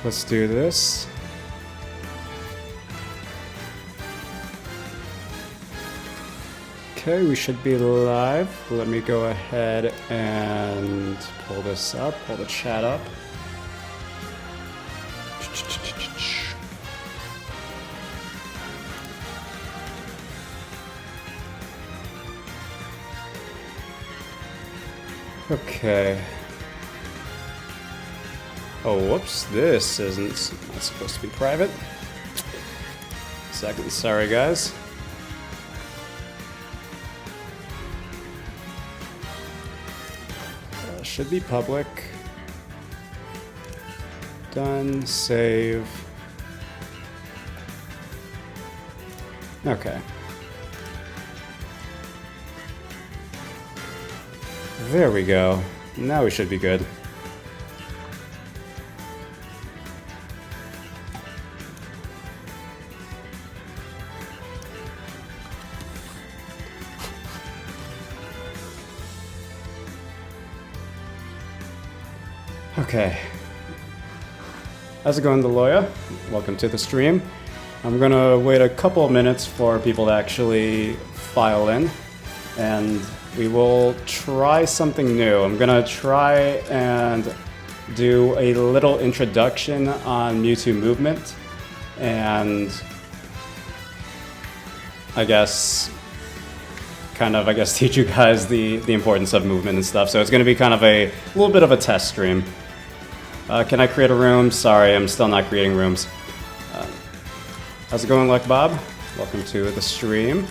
let's do this. Okay, we should be live. Let me go ahead and pull this up, pull the chat up. Okay. Oh, whoops, this isn't not supposed to be private. Second, sorry guys. Should be public. Done, save. Okay. There we go. Now we should be good. Okay. How's it going, Deloya? Welcome to the stream. I'm gonna wait a couple of minutes for people to actually file in, and we will try something new. I'm gonna try and do a little introduction on Mewtwo movement, and I guess teach you guys the importance of movement and stuff. So it's gonna be kind of a little bit of a test stream. Can I create a room? Sorry, I'm still not creating rooms. How's it going, Luck Bob? Welcome to the stream.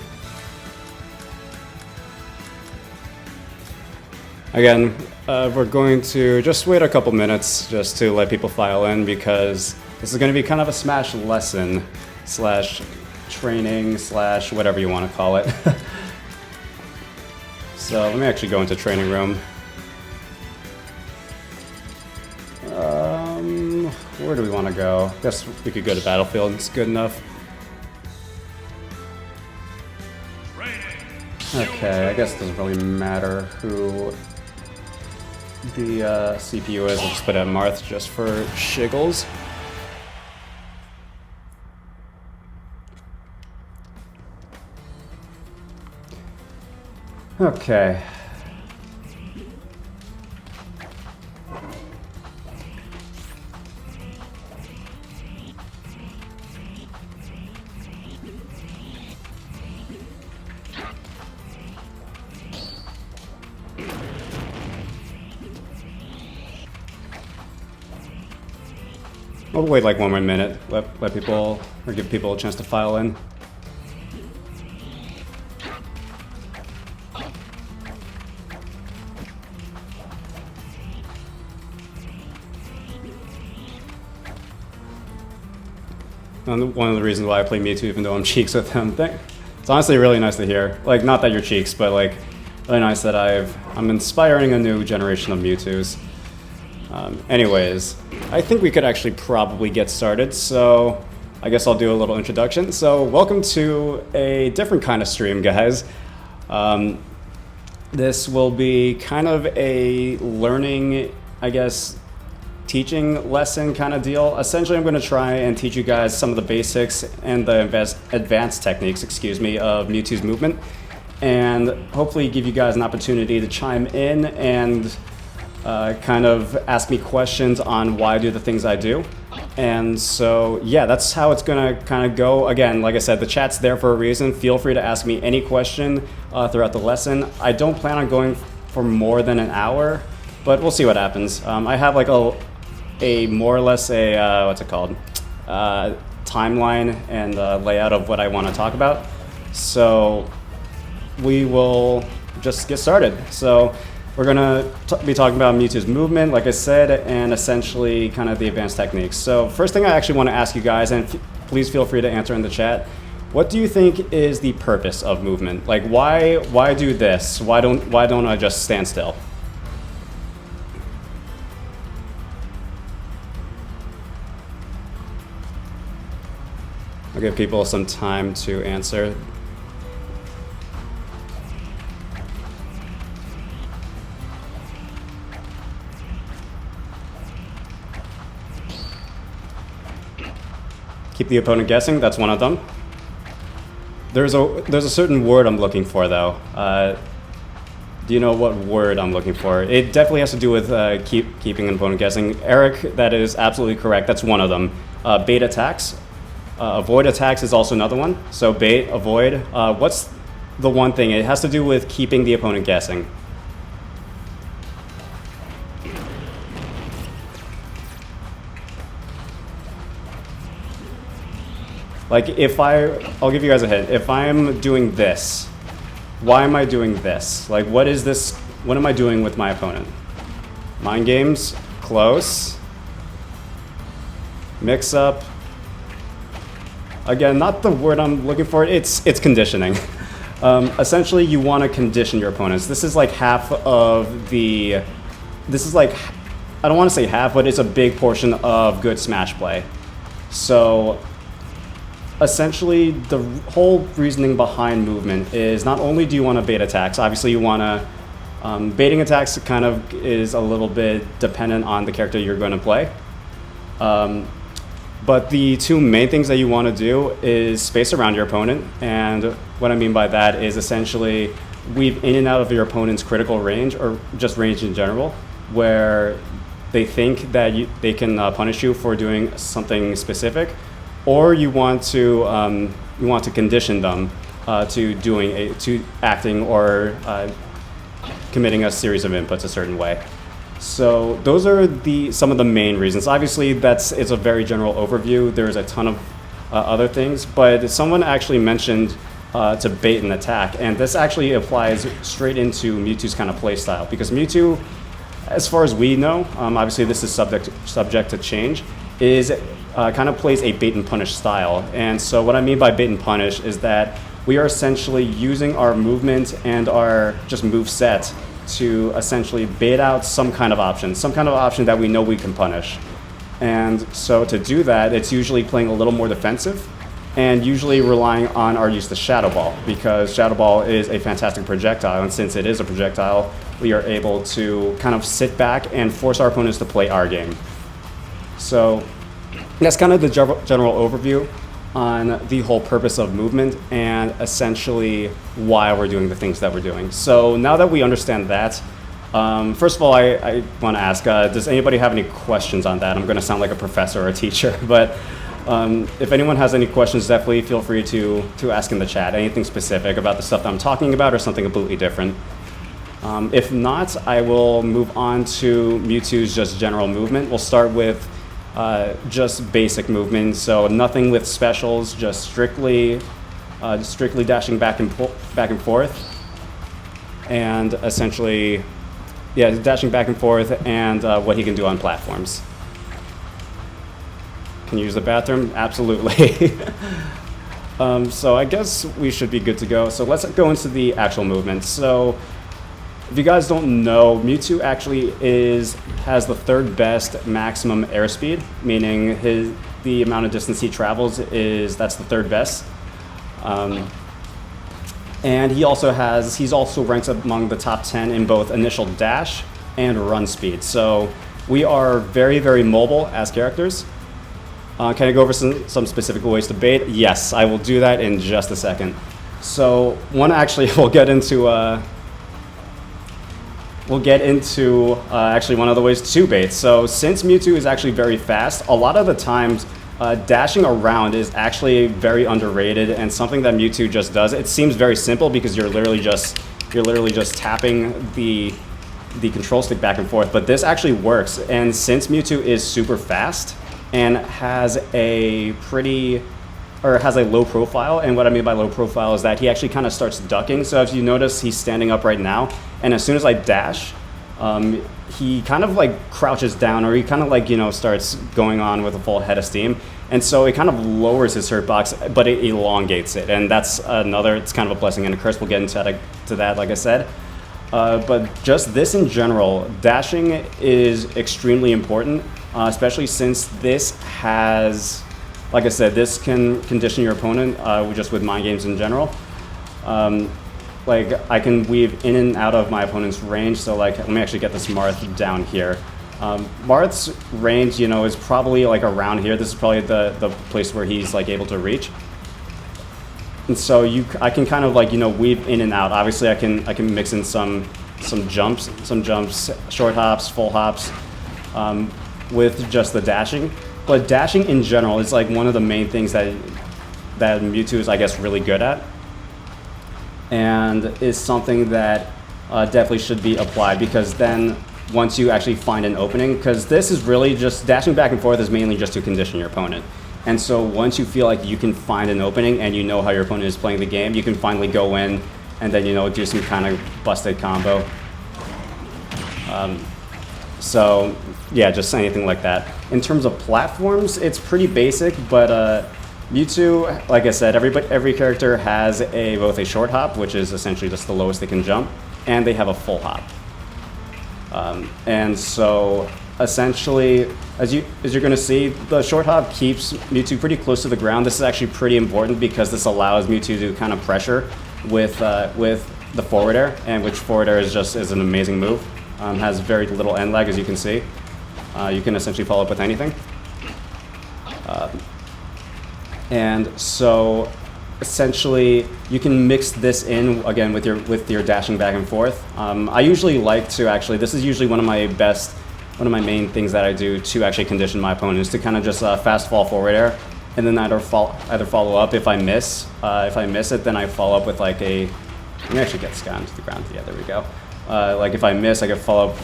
Again, we're going to just wait a couple minutes just to let people file in, because this is going to be kind of a Smash lesson slash training slash whatever you want to call it. So let me actually go into training room. Where do we want to go? I guess we could go to Battlefield. It's good enough. Okay, I guess it doesn't really matter who the CPU is. I'll just put it at Marth just for shiggles. Okay. I'll wait like 1 more minute, let people, or give people a chance to file in. And one of the reasons why I play Mewtwo, even though I'm cheeks with him, it's honestly really nice to hear. Like, not that you're cheeks, but like, really nice that I'm inspiring a new generation of Mewtwo's. Anyways, I think we could actually probably get started, so I guess I'll do a little introduction. So welcome to a different kind of stream, guys. This will be kind of a learning, I guess, teaching lesson kind of deal. Essentially, I'm going to try and teach you guys some of the basics and the advanced techniques, of Mewtwo's movement, and hopefully give you guys an opportunity to chime in and kind of ask me questions on why I do the things I do. And so, yeah, that's how it's gonna kind of go. Again, like I said, the chat's there for a reason. Feel free to ask me any question throughout the lesson. I don't plan on going for more than an hour, but we'll see what happens. I have like a more or less a, what's it called? Timeline and layout of what I want to talk about. So we will just get started. So we're gonna be talking about Mewtwo's movement, like I said, and essentially kind of the advanced techniques. So first thing I actually want to ask you guys, and please feel free to answer in the chat, what do you think is the purpose of movement? Like, why do this? Why don't I just stand still? I'll give people some time to answer. Keep the opponent guessing, that's one of them. There's a certain word I'm looking for, though. Do you know what word I'm looking for? It definitely has to do with keeping an opponent guessing. Eric, that is absolutely correct. That's one of them. Bait attacks. Avoid attacks is also another one. So bait, avoid. What's the one thing? It has to do with keeping the opponent guessing. Like I'll give you guys a hint. If I'm doing this, why am I doing this? Like, what is this? What am I doing with my opponent? Mind games, close. Mix up. Again, not the word I'm looking for. It's conditioning. Essentially, you want to condition your opponents. This is like half of the. This is like, I don't want to say half, but it's a big portion of good Smash play. So. Essentially, the whole reasoning behind movement is not only do you want to bait attacks, obviously you want to, baiting attacks kind of is a little bit dependent on the character you're going to play. But the two main things that you want to do is space around your opponent, and what I mean by that is essentially weave in and out of your opponent's critical range, or just range in general, where they think that they can punish you for doing something specific. Or you want to condition them to acting or committing a series of inputs a certain way. So those are some of the main reasons. Obviously, it's a very general overview. There's a ton of other things, but someone actually mentioned to bait and attack, and this actually applies straight into Mewtwo's kind of play style, because Mewtwo, as far as we know, obviously this is subject to change, is kind of plays a bait and punish style. And so what I mean by bait and punish is that we are essentially using our movement and our just move set to essentially bait out some kind of option that we know we can punish. And so to do that, it's usually playing a little more defensive and usually relying on our use of Shadow Ball, because Shadow Ball is a fantastic projectile, and since it is a projectile, we are able to kind of sit back and force our opponents to play our game. So that's kind of the general overview on the whole purpose of movement and essentially why we're doing the things that we're doing. So now that we understand that, first of all, I want to ask, does anybody have any questions on that? I'm going to sound like a professor or a teacher, but if anyone has any questions, definitely feel free to ask in the chat, anything specific about the stuff that I'm talking about or something completely different. If not, I will move on to Mewtwo's just general movement. We'll start with just basic movement, so nothing with specials, just strictly dashing back and forth, and essentially, yeah, dashing back and forth, and what he can do on platforms. Can you use the bathroom? Absolutely. So I guess we should be good to go. So let's go into the actual movement. So if you guys don't know, Mewtwo actually has the third best maximum airspeed, meaning the amount of distance he travels that's the third best. And he's also ranked among the top 10 in both initial dash and run speed. So we are very, very mobile as characters. Can I go over some specific ways to bait? Yes, I will do that in just a second. So we'll get into actually one of the ways to bait. So since Mewtwo is actually very fast, a lot of the times dashing around is actually very underrated and something that Mewtwo just does. It seems very simple because you're literally just tapping the control stick back and forth, but this actually works. And since Mewtwo is super fast and has a low profile, and what I mean by low profile is that he actually kind of starts ducking. So if you notice, he's standing up right now, and as soon as I dash, he kind of like crouches down, or he kind of like, starts going on with a full head of steam. And so it kind of lowers his hurt box, but it elongates it. And that's it's kind of a blessing and a curse. We'll get into that, like I said. But just this in general, dashing is extremely important, especially since this has, like I said, this can condition your opponent just with mind games in general. Like I can weave in and out of my opponent's range. So like, let me actually get this Marth down here. Marth's range, you know, is probably like around here. This is probably the place where he's like able to reach. And so I can kind of like, you know, weave in and out. Obviously, I can mix in some jumps, short hops, full hops, with just the dashing. But dashing in general is like one of the main things that Mewtwo is, I guess, really good at, and is something that definitely should be applied, because then once you actually find an opening, because this is really just dashing back and forth is mainly just to condition your opponent. And so once you feel like you can find an opening and you know how your opponent is playing the game, you can finally go in and then, you know, do some kind of busted combo. So yeah, just anything like that. In terms of platforms, it's pretty basic, but Mewtwo, like I said, every character has both a short hop, which is essentially just the lowest they can jump, and they have a full hop. And so essentially, as you're going to see, the short hop keeps Mewtwo pretty close to the ground. This is actually pretty important because this allows Mewtwo to kind of pressure with the forward air, and which forward air is an amazing move. Has very little end lag, as you can see. You can essentially follow up with anything. And so essentially you can mix this in again with your dashing back and forth. I usually like to this is usually one of my main things that I do to actually condition my opponent, is to kind of just fast fall forward air, and then either follow up. If I miss it, then I follow up with like a, let me actually get this guy onto the ground. Yeah, there we go. Like if I miss, I can follow up.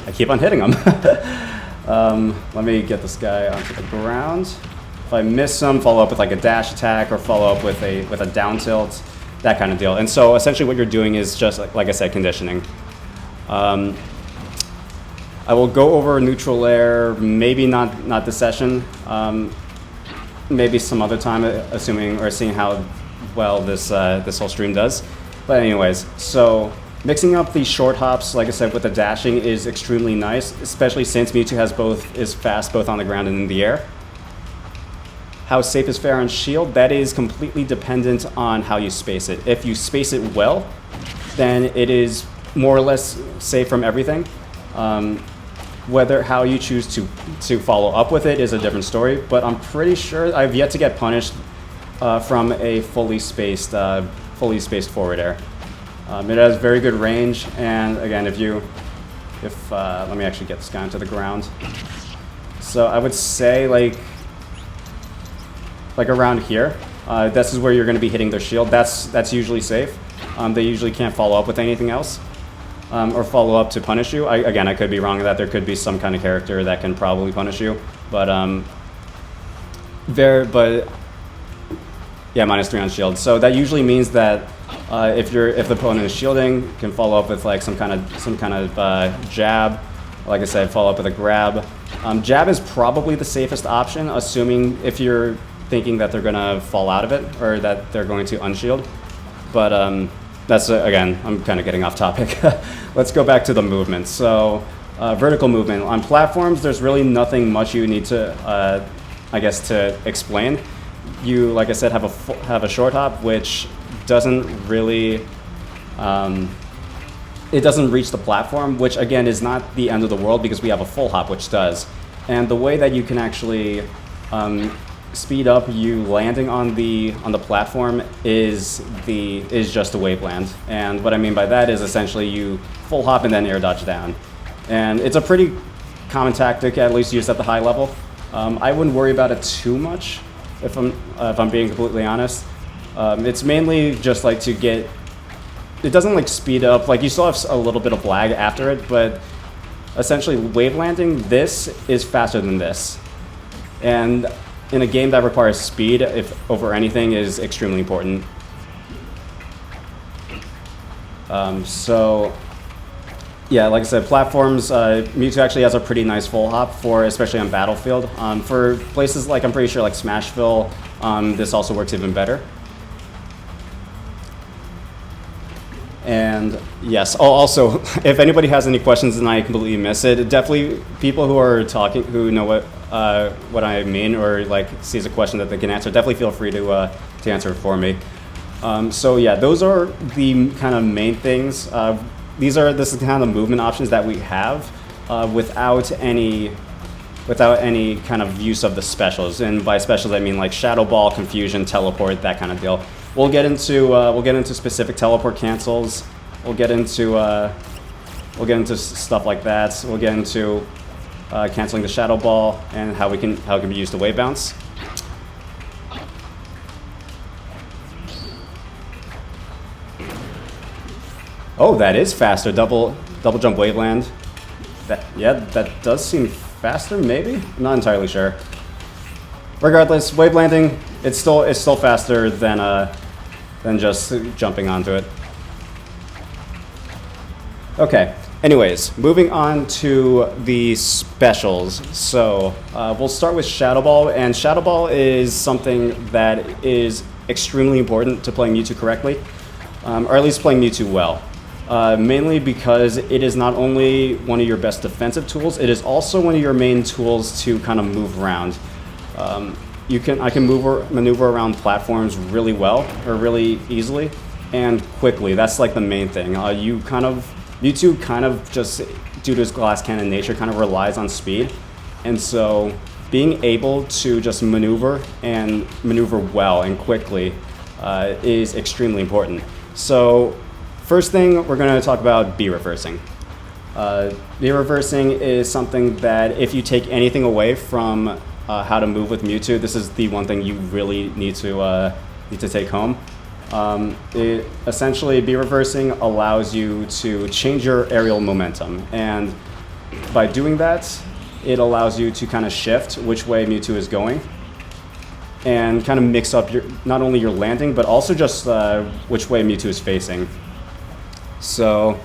I keep on hitting him. Let me get this guy onto the ground. If I miss him, follow up with like a dash attack, or follow up with a down tilt, that kind of deal. And so essentially what you're doing is just like I said, conditioning. I will go over neutral air, maybe not this session, maybe some other time, assuming or seeing how well this whole stream does. But anyways, so mixing up the short hops, like I said, with the dashing is extremely nice, especially since Mewtwo is fast both on the ground and in the air. How safe is fair on shield? That is completely dependent on how you space it. If you space it well, then it is more or less safe from everything. How you choose to follow up with it is a different story, but I'm pretty sure I've yet to get punished from a fully spaced forward air. It has very good range, and again, let me actually get this guy into the ground. So I would say like around here, this is where you're going to be hitting their shield. That's usually safe. They usually can't follow up with anything else, or follow up to punish you. I could be wrong with that. There could be some kind of character that can probably punish you, but yeah, -3 on shield. So that usually means that if the opponent is shielding, you can follow up with like some kind of jab. Like I said, follow up with a grab. Jab is probably the safest option, assuming if you're thinking that they're gonna fall out of it or that they're going to unshield. But that's again, I'm kind of getting off topic. Let's go back to the movement. So vertical movement on platforms, there's really nothing much you need to, to explain. You, like I said, have a short hop, which doesn't really, it doesn't reach the platform, which again is not the end of the world because we have a full hop, which does. And the way that you can actually speed up you landing on the platform is just a wave land. And what I mean by that is essentially you full hop and then air dodge down. And it's a pretty common tactic, at least used at the high level. I wouldn't worry about it too much if I'm being completely honest. It's mainly just like to get, it doesn't like speed up, like you still have a little bit of lag after it, but essentially wave landing, this is faster than this. And in a game that requires speed, if over anything, is extremely important. So yeah, like I said, platforms, Mewtwo actually has a pretty nice full hop especially on Battlefield. For places like, I'm pretty sure like Smashville, this also works even better. And yes, also, if anybody has any questions and I completely miss it, definitely people who are talking, who know what I mean, or like sees a question that they can answer, definitely feel free to answer it for me. So yeah, those are the kind of main things. This is kind of the movement options that we have. without any kind of use of the specials. And by specials, I mean like Shadow Ball, Confusion, Teleport, that kind of deal. We'll get into specific teleport cancels. We'll get into stuff like that. We'll get into canceling the Shadow Ball and how it can be used to wave bounce. Oh, that is faster. Double jump wave land. That does seem faster, maybe? I'm not entirely sure. Regardless, wave landing, it's still faster than just jumping onto it. Okay, anyways, moving on to the specials. So we'll start with Shadow Ball, and Shadow Ball is something that is extremely important to playing Mewtwo correctly, or at least playing Mewtwo well. Mainly because it is not only one of your best defensive tools, it is also one of your main tools to kind of move around. I can maneuver around platforms really well, or really easily, and quickly. That's like the main thing. Mewtwo kind of just, due to his glass cannon nature, kind of relies on speed. And so being able to just maneuver well and quickly is extremely important. So first thing, we're going to talk about B-reversing. B-reversing is something that if you take anything away from how to move with Mewtwo, this is the one thing you really need to take home. Essentially, B-reversing allows you to change your aerial momentum, and by doing that, it allows you to kind of shift which way Mewtwo is going, and kind of mix up not only your landing, but also just which way Mewtwo is facing. So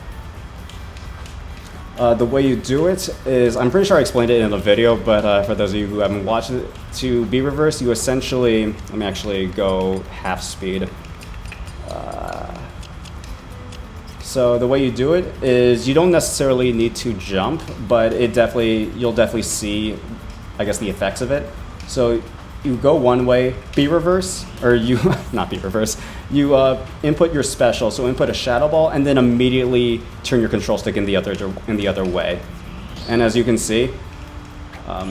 the way you do it is, I'm pretty sure I explained it in the video, but for those of you who haven't watched it, to B-reverse, you essentially, let me actually go half speed. So the way you do it is you don't necessarily need to jump, but you'll definitely see, I guess, the effects of it. So you go one way, B-reverse, or not B-reverse, you input your special, so input a Shadow Ball, and then immediately turn your control stick in the other way. And as you can see,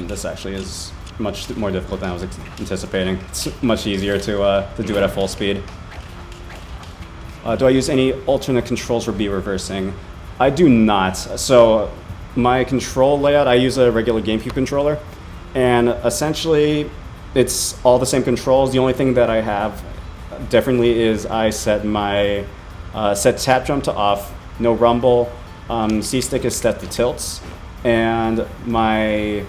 this actually is much more difficult than I was anticipating. It's much easier to do it at full speed. Do I use any alternate controls for B-reversing? I do not. So my control layout, I use a regular GameCube controller, and essentially it's all the same controls. The only thing that I have differently is I set my set tap jump to off, no rumble, C-stick is set to tilts, and I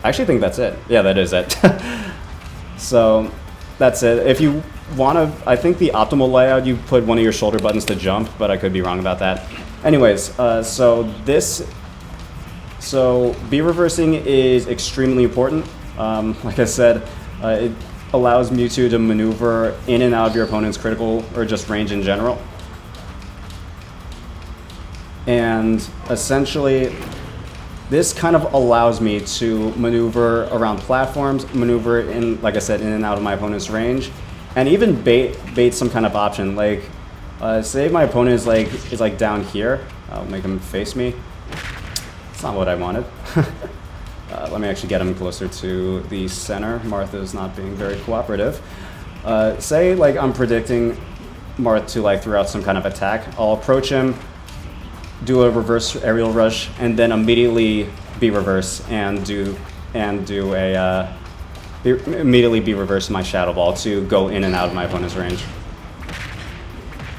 actually think that's it. Yeah, that is it. So that's it. If you want to, I think the optimal layout, you put one of your shoulder buttons to jump, but I could be wrong about that. Anyways, so B-reversing is extremely important. Like I said, it allows Mewtwo to maneuver in and out of your opponent's critical or just range in general. And essentially, this kind of allows me to maneuver around platforms, maneuver in, like I said, in and out of my opponent's range, and even bait some kind of option. Like, say my opponent is like down here. I'll make him face me. It's not what I wanted. Let me actually get him closer to the center. Martha's not being very cooperative. Say like I'm predicting Marth to like throw out some kind of attack. I'll approach him, do a reverse aerial rush, and then immediately B-reverse and immediately B-reverse my Shadow Ball to go in and out of my opponent's range.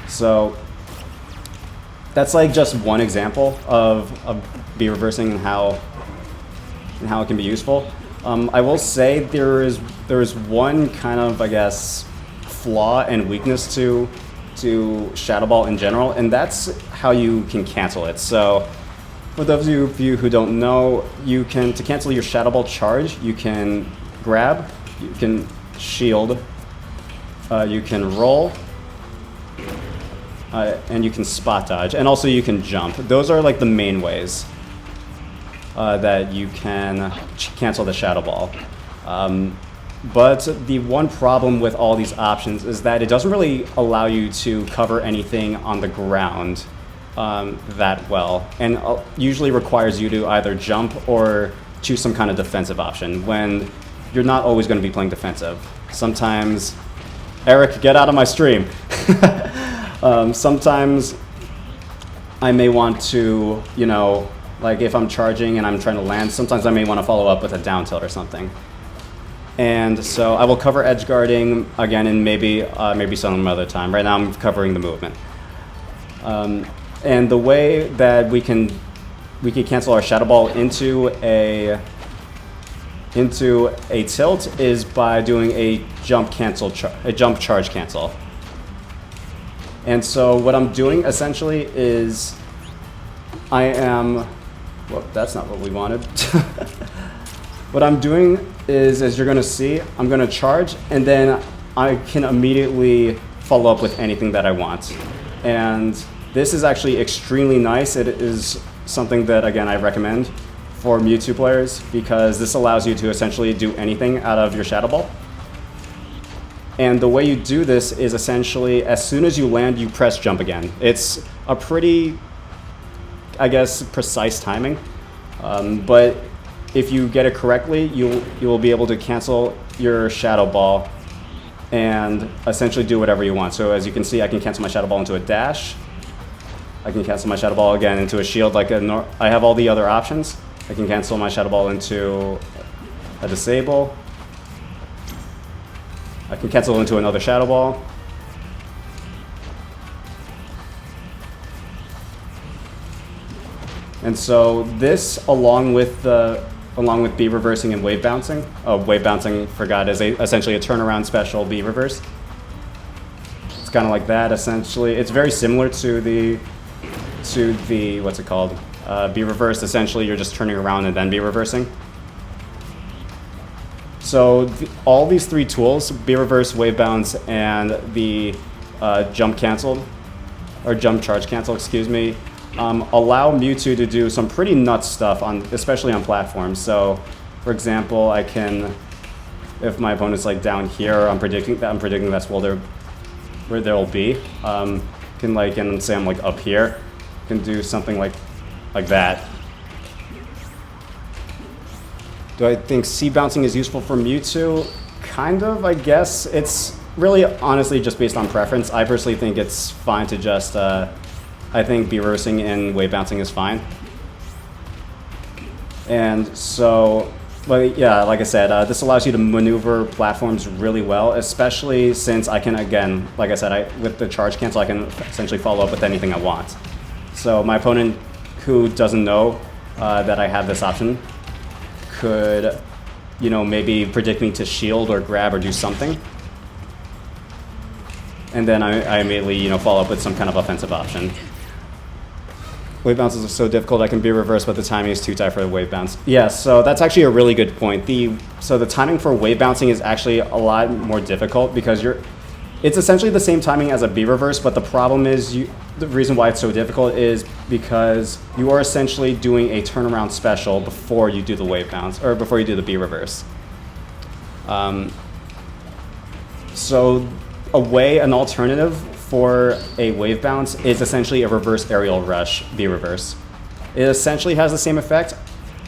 So that's like just one example of B-reversing and how it can be useful. I will say there is one kind of, I guess, flaw and weakness to Shadow Ball in general, and that's how you can cancel it. So for those of you who don't know, to cancel your Shadow Ball charge, you can grab, you can shield, you can roll, and you can spot dodge, and also you can jump. Those are like the main ways that you can cancel the Shadow Ball. But the one problem with all these options is that it doesn't really allow you to cover anything on the ground that well, and usually requires you to either jump or choose some kind of defensive option when you're not always going to be playing defensive. Sometimes, Eric, get out of my stream. Sometimes I may want to, you know, like if I'm charging and I'm trying to land, sometimes I may want to follow up with a down tilt or something. And so I will cover edge guarding again, and maybe some other time. Right now I'm covering the movement. And the way that we can cancel our Shadow Ball into a tilt is by doing a jump charge cancel. And so what I'm doing essentially is well, that's not what we wanted. What I'm doing is, as you're going to see, I'm going to charge, and then I can immediately follow up with anything that I want. And this is actually extremely nice. It is something that, again, I recommend for Mewtwo players because this allows you to essentially do anything out of your Shadow Ball. And the way you do this is essentially, as soon as you land, you press jump again. It's a pretty, I guess, precise timing, but if you get it correctly, you will be able to cancel your Shadow Ball and essentially do whatever you want. So as you can see, I can cancel my Shadow Ball into a dash. I can cancel my Shadow Ball again into a shield. I have all the other options. I can cancel my Shadow Ball into a disable. I can cancel into another Shadow Ball. And so this, along with B reversing and wave bouncing. Oh, wave bouncing, forgot, is essentially a turnaround special B reverse. It's kind of like that, essentially. It's very similar to the what's it called? B reverse. Essentially, you're just turning around and then B reversing. So all these three tools, B reverse, wave bounce, and the jump charge cancel, excuse me, allow Mewtwo to do some pretty nuts stuff, especially on platforms. So, for example, I can, if my opponent's like down here, I'm predicting that's where they'll be. And say I'm like up here, can do something like that. Do I think C bouncing is useful for Mewtwo? Kind of, I guess. It's really honestly just based on preference. I personally think it's fine to just I think B reversing and wave bouncing is fine. And so, but yeah, like I said, this allows you to maneuver platforms really well, especially since I can, again, like I said, with the charge cancel, I can essentially follow up with anything I want. So my opponent who doesn't know that I have this option could, you know, maybe predict me to shield or grab or do something. And then I immediately, you know, follow up with some kind of offensive option. Wave bounces are so difficult, I can be reversed, but the timing is too tight for the wave bounce. Yeah, so that's actually a really good point. So the timing for wave bouncing is actually a lot more difficult because it's essentially the same timing as a B reverse, but the problem is the reason why it's so difficult is because you are essentially doing a turnaround special before you do the wave bounce, or before you do the B reverse. So an alternative for a wave bounce is essentially a reverse aerial rush B reverse. It essentially has the same effect.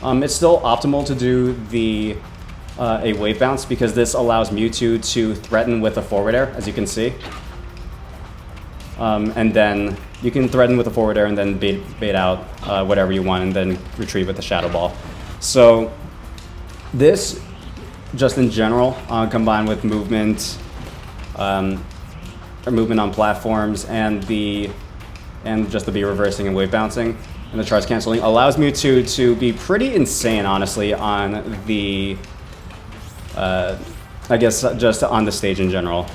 It's still optimal to do a wave bounce because this allows Mewtwo to threaten with a forward air, as you can see. And then you can threaten with a forward air and then bait out whatever you want and then retrieve with the Shadow Ball. So this, just in general, combined with movement, movement on platforms and just the B reversing and wave bouncing and the charge canceling, allows Mewtwo to be pretty insane, honestly, on the I guess just on the stage in general.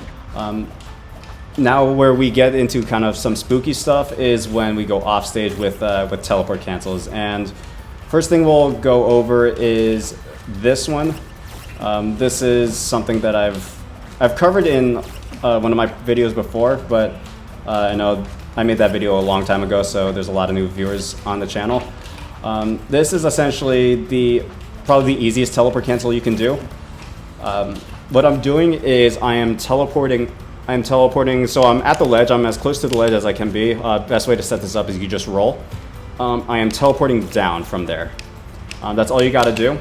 Now where we get into kind of some spooky stuff is when we go off stage with teleport cancels. And first thing we'll go over is this one. This is something that I've covered in one of my videos before, but I know I made that video a long time ago, so there's a lot of new viewers on the channel. This is essentially probably the easiest teleport cancel you can do. What I'm doing is I am teleporting I'm teleporting, so I'm at the ledge. I'm as close to the ledge as I can be. Best way to set this up is you just roll. I am teleporting down from there. That's all you got to do.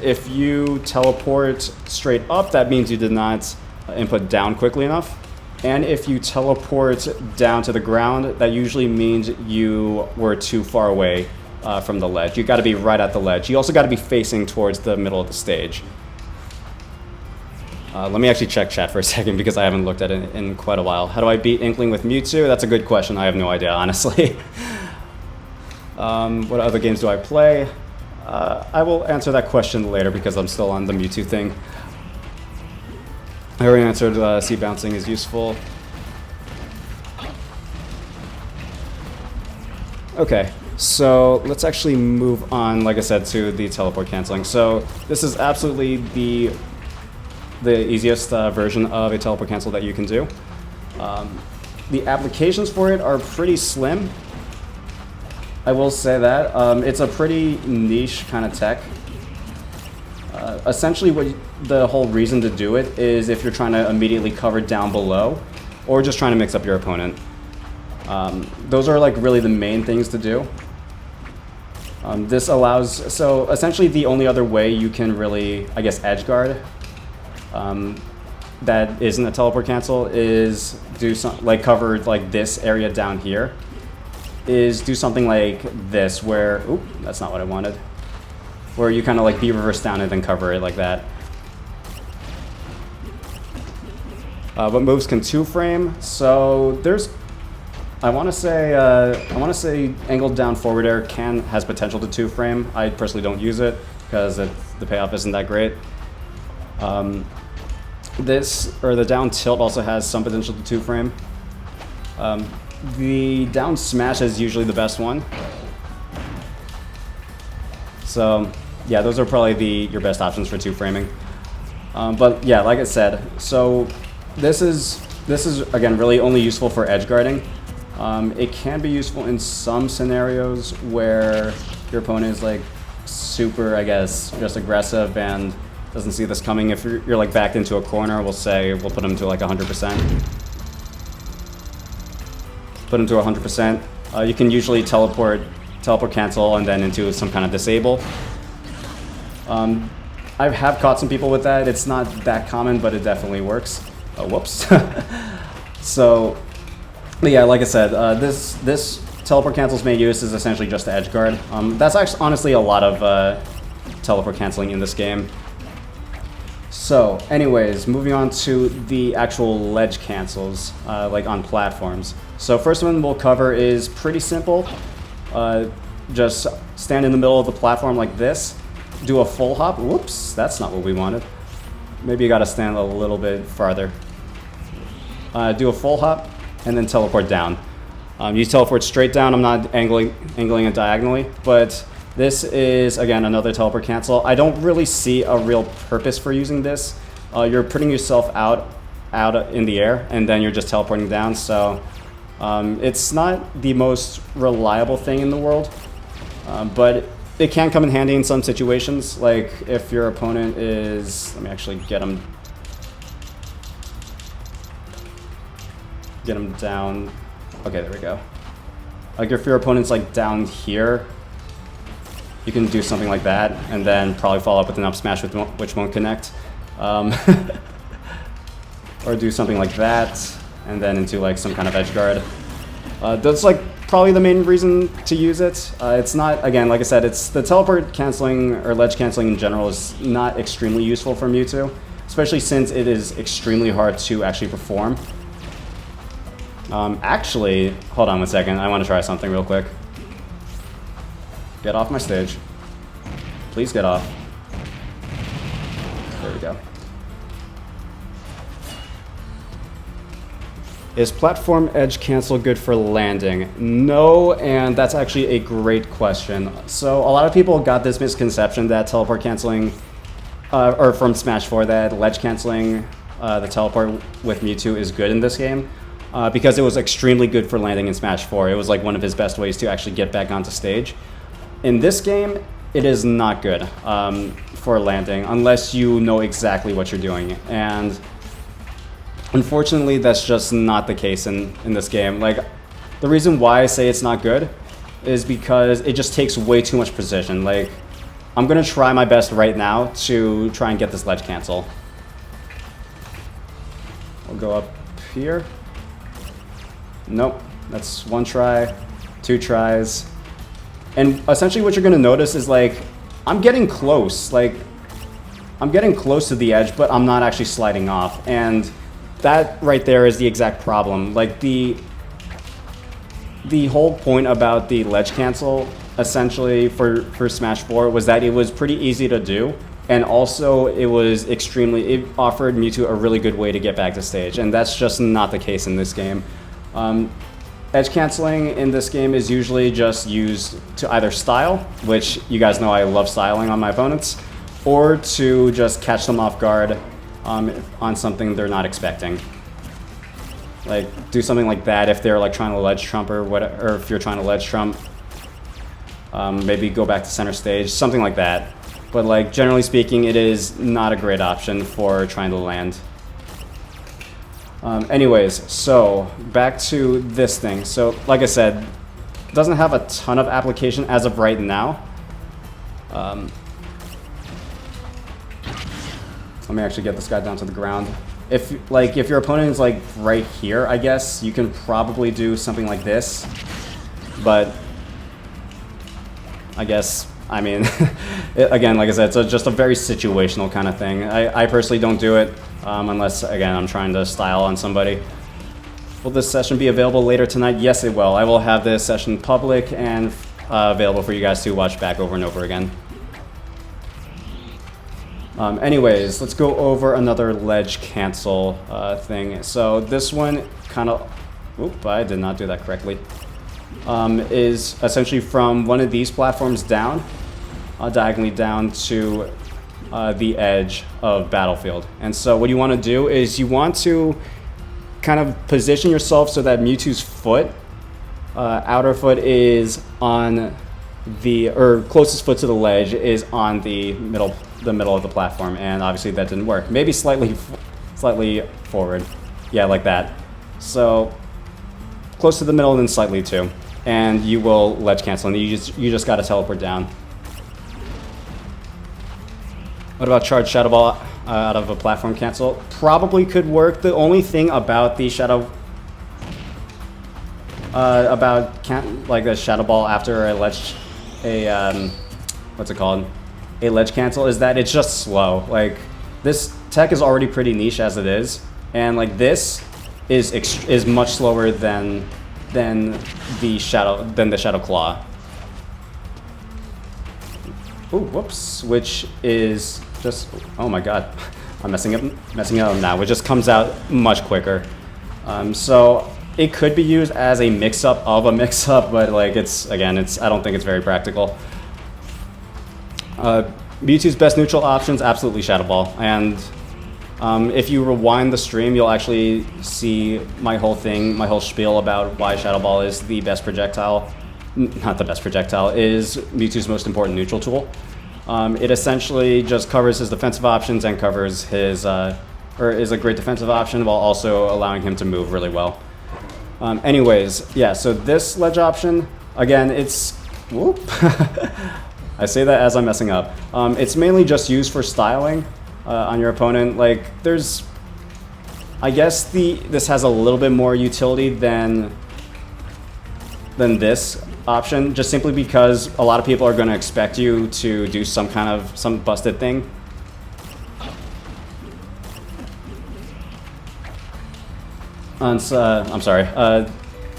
If you teleport straight up, that means you did not input down quickly enough. And if you teleport down to the ground, that usually means you were too far away from the ledge. You got to be right at the ledge. You also got to be facing towards the middle of the stage. Let me actually check chat for a second because I haven't looked at it in quite a while. How do I beat Inkling with Mewtwo? That's a good question. I have no idea, honestly. What other games do I play? I will answer that question later because I'm still on the Mewtwo thing. I already answered C bouncing is useful. Okay, so let's actually move on, like I said, to the teleport canceling. So this is absolutely the easiest version of a teleport cancel that you can do. The applications for it are pretty slim. I will say that. It's a pretty niche kind of tech. Essentially, what the whole reason to do it is if you're trying to immediately cover down below or just trying to mix up your opponent. Those are like really the main things to do. This allows, so essentially the only other way you can really, I guess, edge guard that isn't a teleport cancel is do some, like cover like this area down here, is do something like this where, oop, that's not what I wanted, where you kind of like be reversed down and then cover it like that. But moves can 2-frame, so there's, I want to say angled down forward air has potential to 2-frame. I personally don't use it because the payoff isn't that great. The down tilt also has some potential to 2-frame. The down smash is usually the best one. So yeah, those are probably your best options for 2-framing. But yeah, like I said, so this is again really only useful for edge guarding. It can be useful in some scenarios where your opponent is like super, I guess, just aggressive and doesn't see this coming. If you're like backed into a corner, we'll put them to like 100%. Put them to 100%. You can usually teleport cancel and then into some kind of disable. I have caught some people with that. It's not that common, but it definitely works. Oh, whoops. So, yeah, like I said, this teleport cancel's main use is essentially just the edge guard. That's actually honestly a lot of teleport canceling in this game. So, anyways, moving on to the actual ledge cancels, like on platforms. So, first one we'll cover is pretty simple. Just stand in the middle of the platform like this, do a full hop. Whoops, that's not what we wanted. Maybe you gotta stand a little bit farther. Do a full hop, and then teleport down. You teleport straight down. I'm not angling it diagonally, but this is, again, another teleport cancel. I don't really see a real purpose for using this. You're putting yourself out in the air, and then you're just teleporting down, so it's not the most reliable thing in the world, but it can come in handy in some situations, like if your opponent is, let me actually get him down. Okay, there we go. Like if your opponent's like down here, you can do something like that, and then probably follow up with an up smash which won't connect. Or do something like that, and then into like some kind of edge guard. That's like probably the main reason to use it. It's not, again, like I said, it's the teleport canceling or ledge canceling in general is not extremely useful for Mewtwo, especially since it is extremely hard to actually perform. Actually, hold on one second. I want to try something real quick. Get off my stage. Please get off. There we go. Is platform edge cancel good for landing? No, and that's actually a great question. So a lot of people got this misconception that teleport canceling, or from Smash 4, that ledge canceling the teleport with Mewtwo is good in this game. Because it was extremely good for landing in Smash 4. It was like one of his best ways to actually get back onto stage. In this game, it is not good for landing unless you know exactly what you're doing. And Unfortunately, that's just not the case in this game. Like, the reason why I say it's not good is because it just takes way too much precision. Like, I'm gonna try my best right now to try and get this ledge cancel. We'll go up here. Nope, that's one try, two tries. And essentially what you're gonna notice is, like, I'm getting close. Like, I'm getting close to the edge, but I'm not actually sliding off. And that right there is the exact problem. Like, the whole point about the ledge cancel, essentially, for Smash 4 was that it was pretty easy to do, and also it offered Mewtwo a really good way to get back to stage, and that's just not the case in this game. Edge canceling in this game is usually just used to either style, which you guys know I love styling on my opponents, or to just catch them off guard on something they're not expecting. Like, do something like that if they're like trying to ledge trump or whatever, or if you're trying to ledge trump. Maybe go back to center stage, something like that. But like, generally speaking, it is not a great option for trying to land. Anyways, so back to this thing. So like I said, it doesn't have a ton of application as of right now. Let me actually get this guy down to the ground. If your opponent is like right here, I guess you can probably do something like this, but I mean, again, like I said, it's just a very situational kind of thing. I personally don't do it unless, again, I'm trying to style on somebody. Will this session be available later tonight? Yes, it will. I will have this session public and available for you guys to watch back over and over again. Anyways, let's go over another ledge cancel thing. So this one kind of, oop, I did not do that correctly, is essentially from one of these platforms down, diagonally down to the edge of Battlefield. And so what you want to do is you want to kind of position yourself so that Mewtwo's foot, outer foot is on the, or closest foot to the ledge is on the middle of the platform, and obviously that didn't work. Maybe slightly forward. Yeah, like that. So close to the middle and then slightly too. And you will ledge cancel, and you just gotta teleport down. What about charge Shadow Ball out of a platform cancel? Probably could work. The only thing about the Shadow the Shadow Ball after a ledge, what's it called? A ledge cancel is that it's just slow. Like, this tech is already pretty niche as it is, and like this is much slower than the Shadow Claw. Ooh, whoops! Which is just, oh my god, I'm messing up now. It just comes out much quicker. So it could be used as a mix-up of a mix-up, but like I don't think it's very practical. Mewtwo's best neutral options, absolutely Shadow Ball. And if you rewind the stream, you'll actually see my whole spiel about why Shadow Ball is the best projectile. Not the best projectile, is Mewtwo's most important neutral tool. It essentially just covers his defensive options and covers his, or is a great defensive option while also allowing him to move really well. Anyways, yeah, so this ledge option, again, it's, whoop. I say that as I'm messing up. It's mainly just used for styling on your opponent. Like, I guess this has a little bit more utility than this option, just simply because a lot of people are going to expect you to do some busted thing. I'm sorry.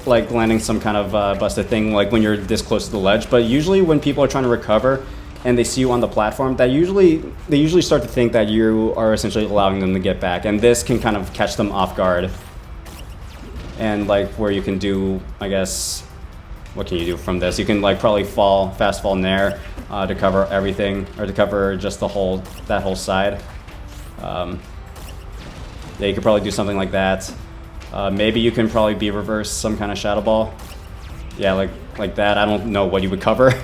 Like landing some kind of busted thing, like when you're this close to the ledge. But usually when people are trying to recover and they see you on the platform, they usually start to think that you are essentially allowing them to get back, and this can kind of catch them off guard. And like, where you can do, I guess, what can you do from this? You can like probably fast fall Nair to cover everything, or to cover just that whole side. Yeah, you could probably do something like that. Maybe you can probably be reverse some kind of Shadow Ball. Yeah, like that. I don't know what you would cover.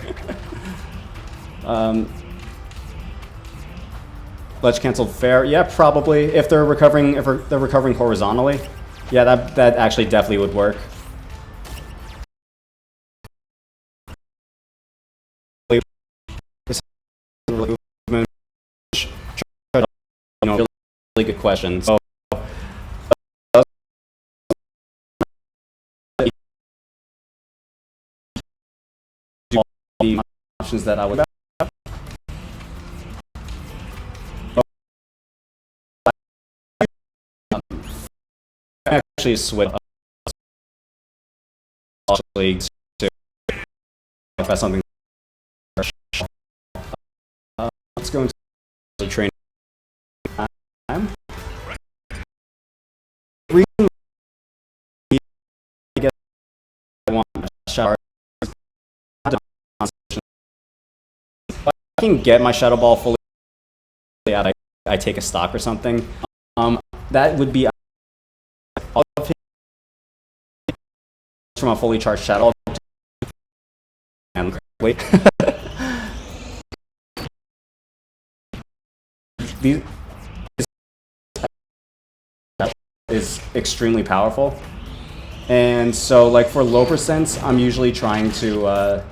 ledge canceled fair. Yeah, probably. If they're recovering horizontally. Yeah, that actually definitely would work. Really good question. So, the options that I would actually switch leagues to if that's something. Let's go into the training time. Reason I guess I want a shower. I can get my Shadow Ball fully out. I take a stock or something. That would be all of his from a fully charged Shadow Ball. And wait. These is extremely powerful, and so like for low percents, I'm usually trying to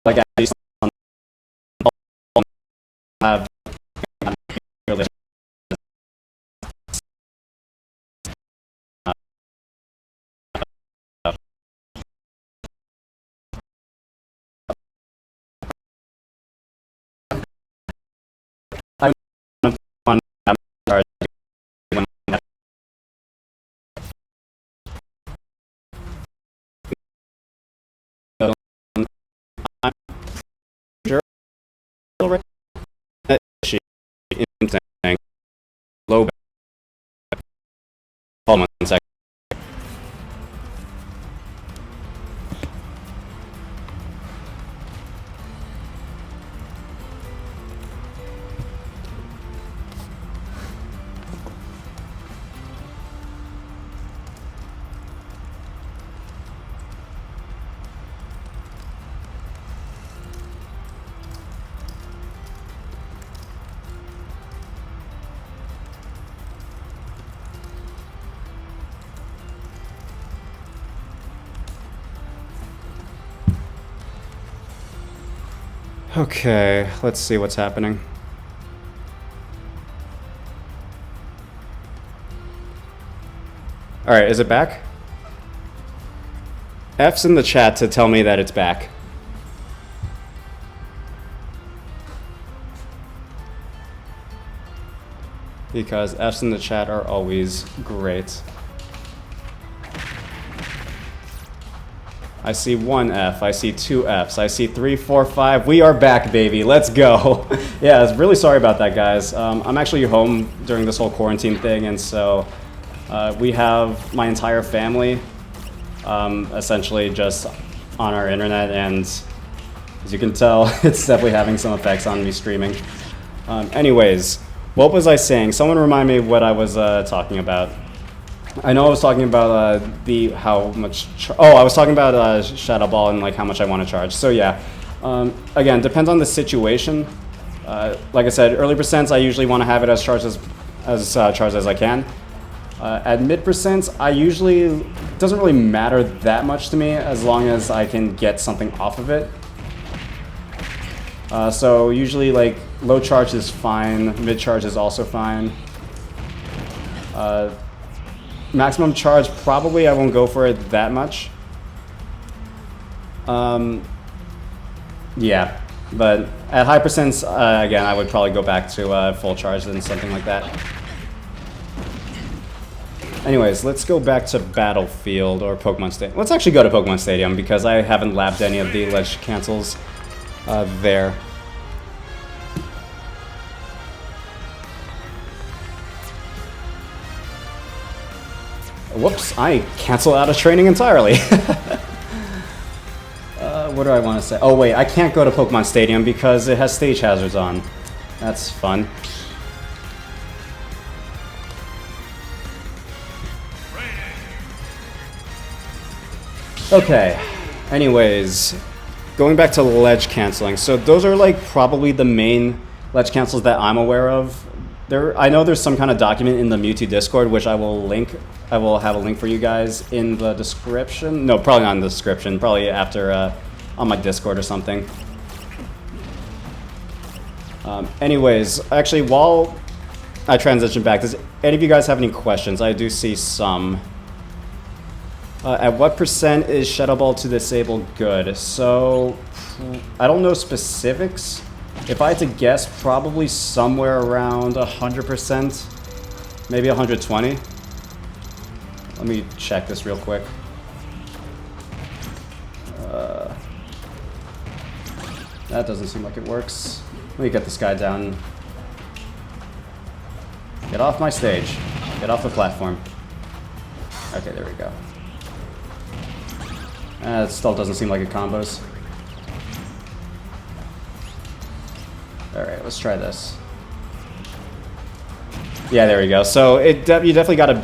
like at least have low hold on a second. Okay, let's see what's happening. All right, is it back? F's in the chat to tell me that it's back. Because F's in the chat are always great. I see 1 F, I see 2 Fs, I see 3, 4, 5. We are back, baby. Let's go. Yeah, I was really sorry about that, guys. I'm actually home during this whole quarantine thing, and so we have my entire family essentially just on our internet, and as you can tell, it's definitely having some effects on me streaming. Anyways, what was I saying? Someone remind me what I was talking about. I know I was talking about how much. I was talking about Shadow Ball and like how much I want to charge. So yeah, again, depends on the situation. Like I said, early percents I usually want to have it as charged as I can. At mid percents, I usually doesn't really matter that much to me as long as I can get something off of it. So usually like low charge is fine, mid charge is also fine. Maximum charge, probably I won't go for it that much. Yeah, but at high percents, again, I would probably go back to full charge and something like that. Anyways, let's go back to Battlefield or Pokemon Stadium. Let's actually go to Pokemon Stadium because I haven't labbed any of the ledge cancels there. Whoops, I cancel out of training entirely. What do I want to say? Oh wait, I can't go to Pokemon Stadium because it has stage hazards on. That's fun. Okay, anyways, going back to ledge canceling. So those are like probably the main ledge cancels that I'm aware of. I know there's some kind of document in the Mewtwo Discord, which I will link. I will have a link for you guys in the description. No, probably not in the description. Probably after on my Discord or something. Anyways, actually, while I transition back, does any of you guys have any questions? I do see some. At what percent is Shadow Ball to disable good? So, I don't know specifics. If I had to guess, probably somewhere around 100%, maybe 120. Let me check this real quick. That doesn't seem like it works. Let me get this guy down. Get off my stage. Get off the platform. Okay, there we go. It still doesn't seem like it combos. Alright, let's try this. Yeah, there we go. So you definitely gotta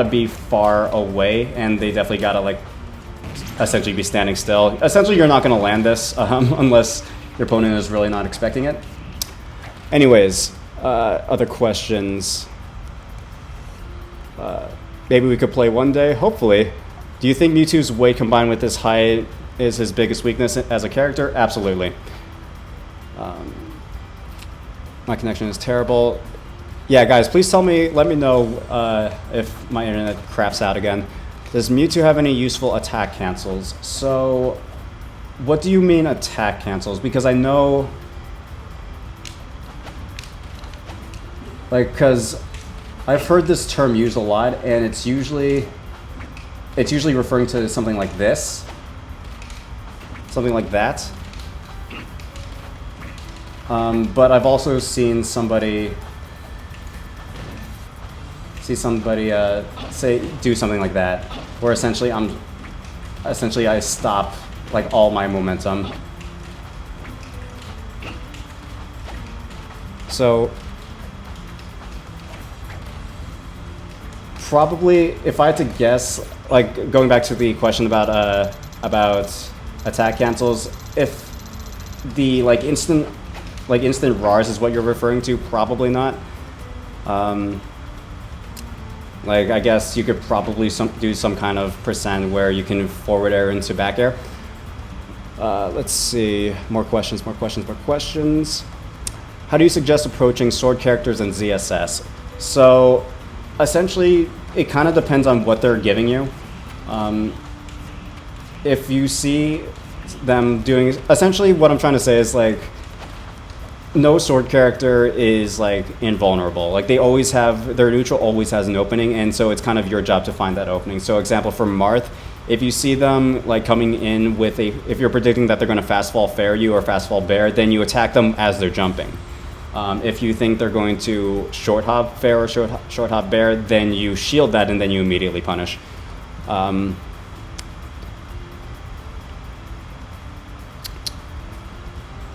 be far away, and they definitely gotta like essentially be standing still. Essentially, you're not gonna land this unless your opponent is really not expecting it. Anyways, other questions. Maybe we could play one day, hopefully. Do you think Mewtwo's weight combined with his height is his biggest weakness as a character? Absolutely. My connection is terrible. Yeah, guys, please let me know if my internet craps out again. Does Mewtwo have any useful attack cancels? So, what do you mean attack cancels? Because I know, like, because I've heard this term used a lot, and it's usually referring to something like this, something like that. But I've also seen somebody do something like that, where essentially I stop like all my momentum. So probably, if I had to guess, like going back to the question about attack cancels, if the instant RARs is what you're referring to, probably not. Like, I guess you could probably do some kind of percent where you can forward air into back air. Let's see, more questions. How do you suggest approaching sword characters in ZSS? So, essentially, it kind of depends on what they're giving you. If you see them doing, essentially what I'm trying to say is like, no sword character is like invulnerable. Like they always have, their neutral always has an opening, and so it's kind of your job to find that opening. So example for Marth, if you see them like coming in with if you're predicting that they're going to fast fall fair you or fast fall bear, then you attack them as they're jumping. If you think they're going to short hop fair or short hop bear, then you shield that and then you immediately punish.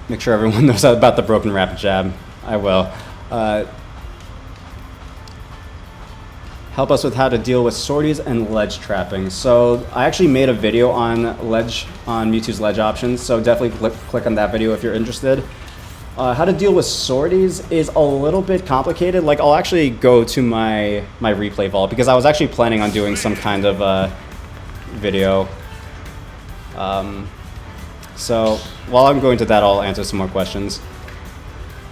Make sure everyone knows about the broken rapid jab. I will. Help us with how to deal with sorties and ledge trapping. So I actually made a video on Mewtwo's ledge options, so definitely click on that video if you're interested. How to deal with sorties is a little bit complicated. Like I'll actually go to my replay vault because I was actually planning on doing some kind of video. So while I'm going to that, I'll answer some more questions.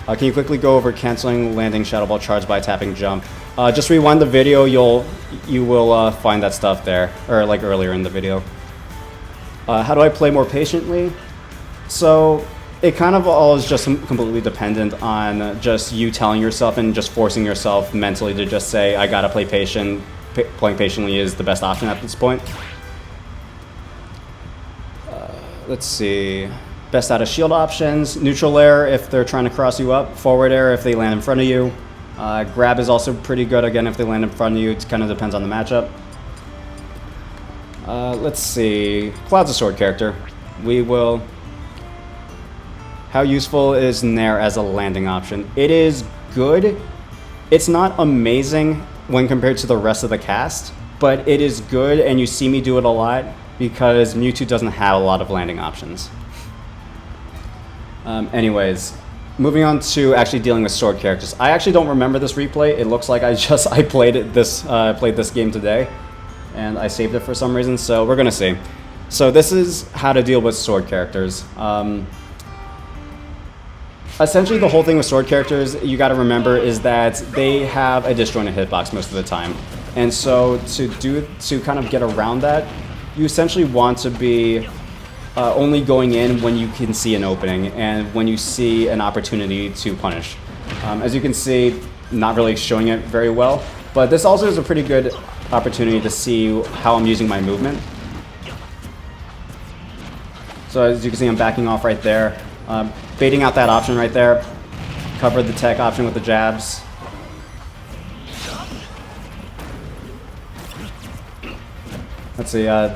Can you quickly go over canceling landing Shadow Ball charge by tapping jump? Just rewind the video. You will find that stuff there, or like earlier in the video. How do I play more patiently? So it kind of all is just completely dependent on just you telling yourself and just forcing yourself mentally to just say, I gotta play patient. Playing patiently is the best option at this point. Let's see. Best out of shield options. Neutral air if they're trying to cross you up. Forward air if they land in front of you. Grab is also pretty good, again, if they land in front of you. It kind of depends on the matchup. Let's see. Cloud's a sword character. We will... How useful is Nair as a landing option? It is good. It's not amazing when compared to the rest of the cast, but it is good, and you see me do it a lot because Mewtwo doesn't have a lot of landing options. Anyways, moving on to actually dealing with sword characters. I actually don't remember this replay. It looks like I played this game today, and I saved it for some reason. So we're gonna see. So this is how to deal with sword characters. Essentially, the whole thing with sword characters, you got to remember, is that they have a disjointed hitbox most of the time, and so to kind of get around that, you essentially want to be only going in when you can see an opening and when you see an opportunity to punish. As you can see, not really showing it very well, but this also is a pretty good opportunity to see how I'm using my movement. So as you can see, I'm backing off right there. Baiting out that option right there. Covered the tech option with the jabs. Let's see. Oh,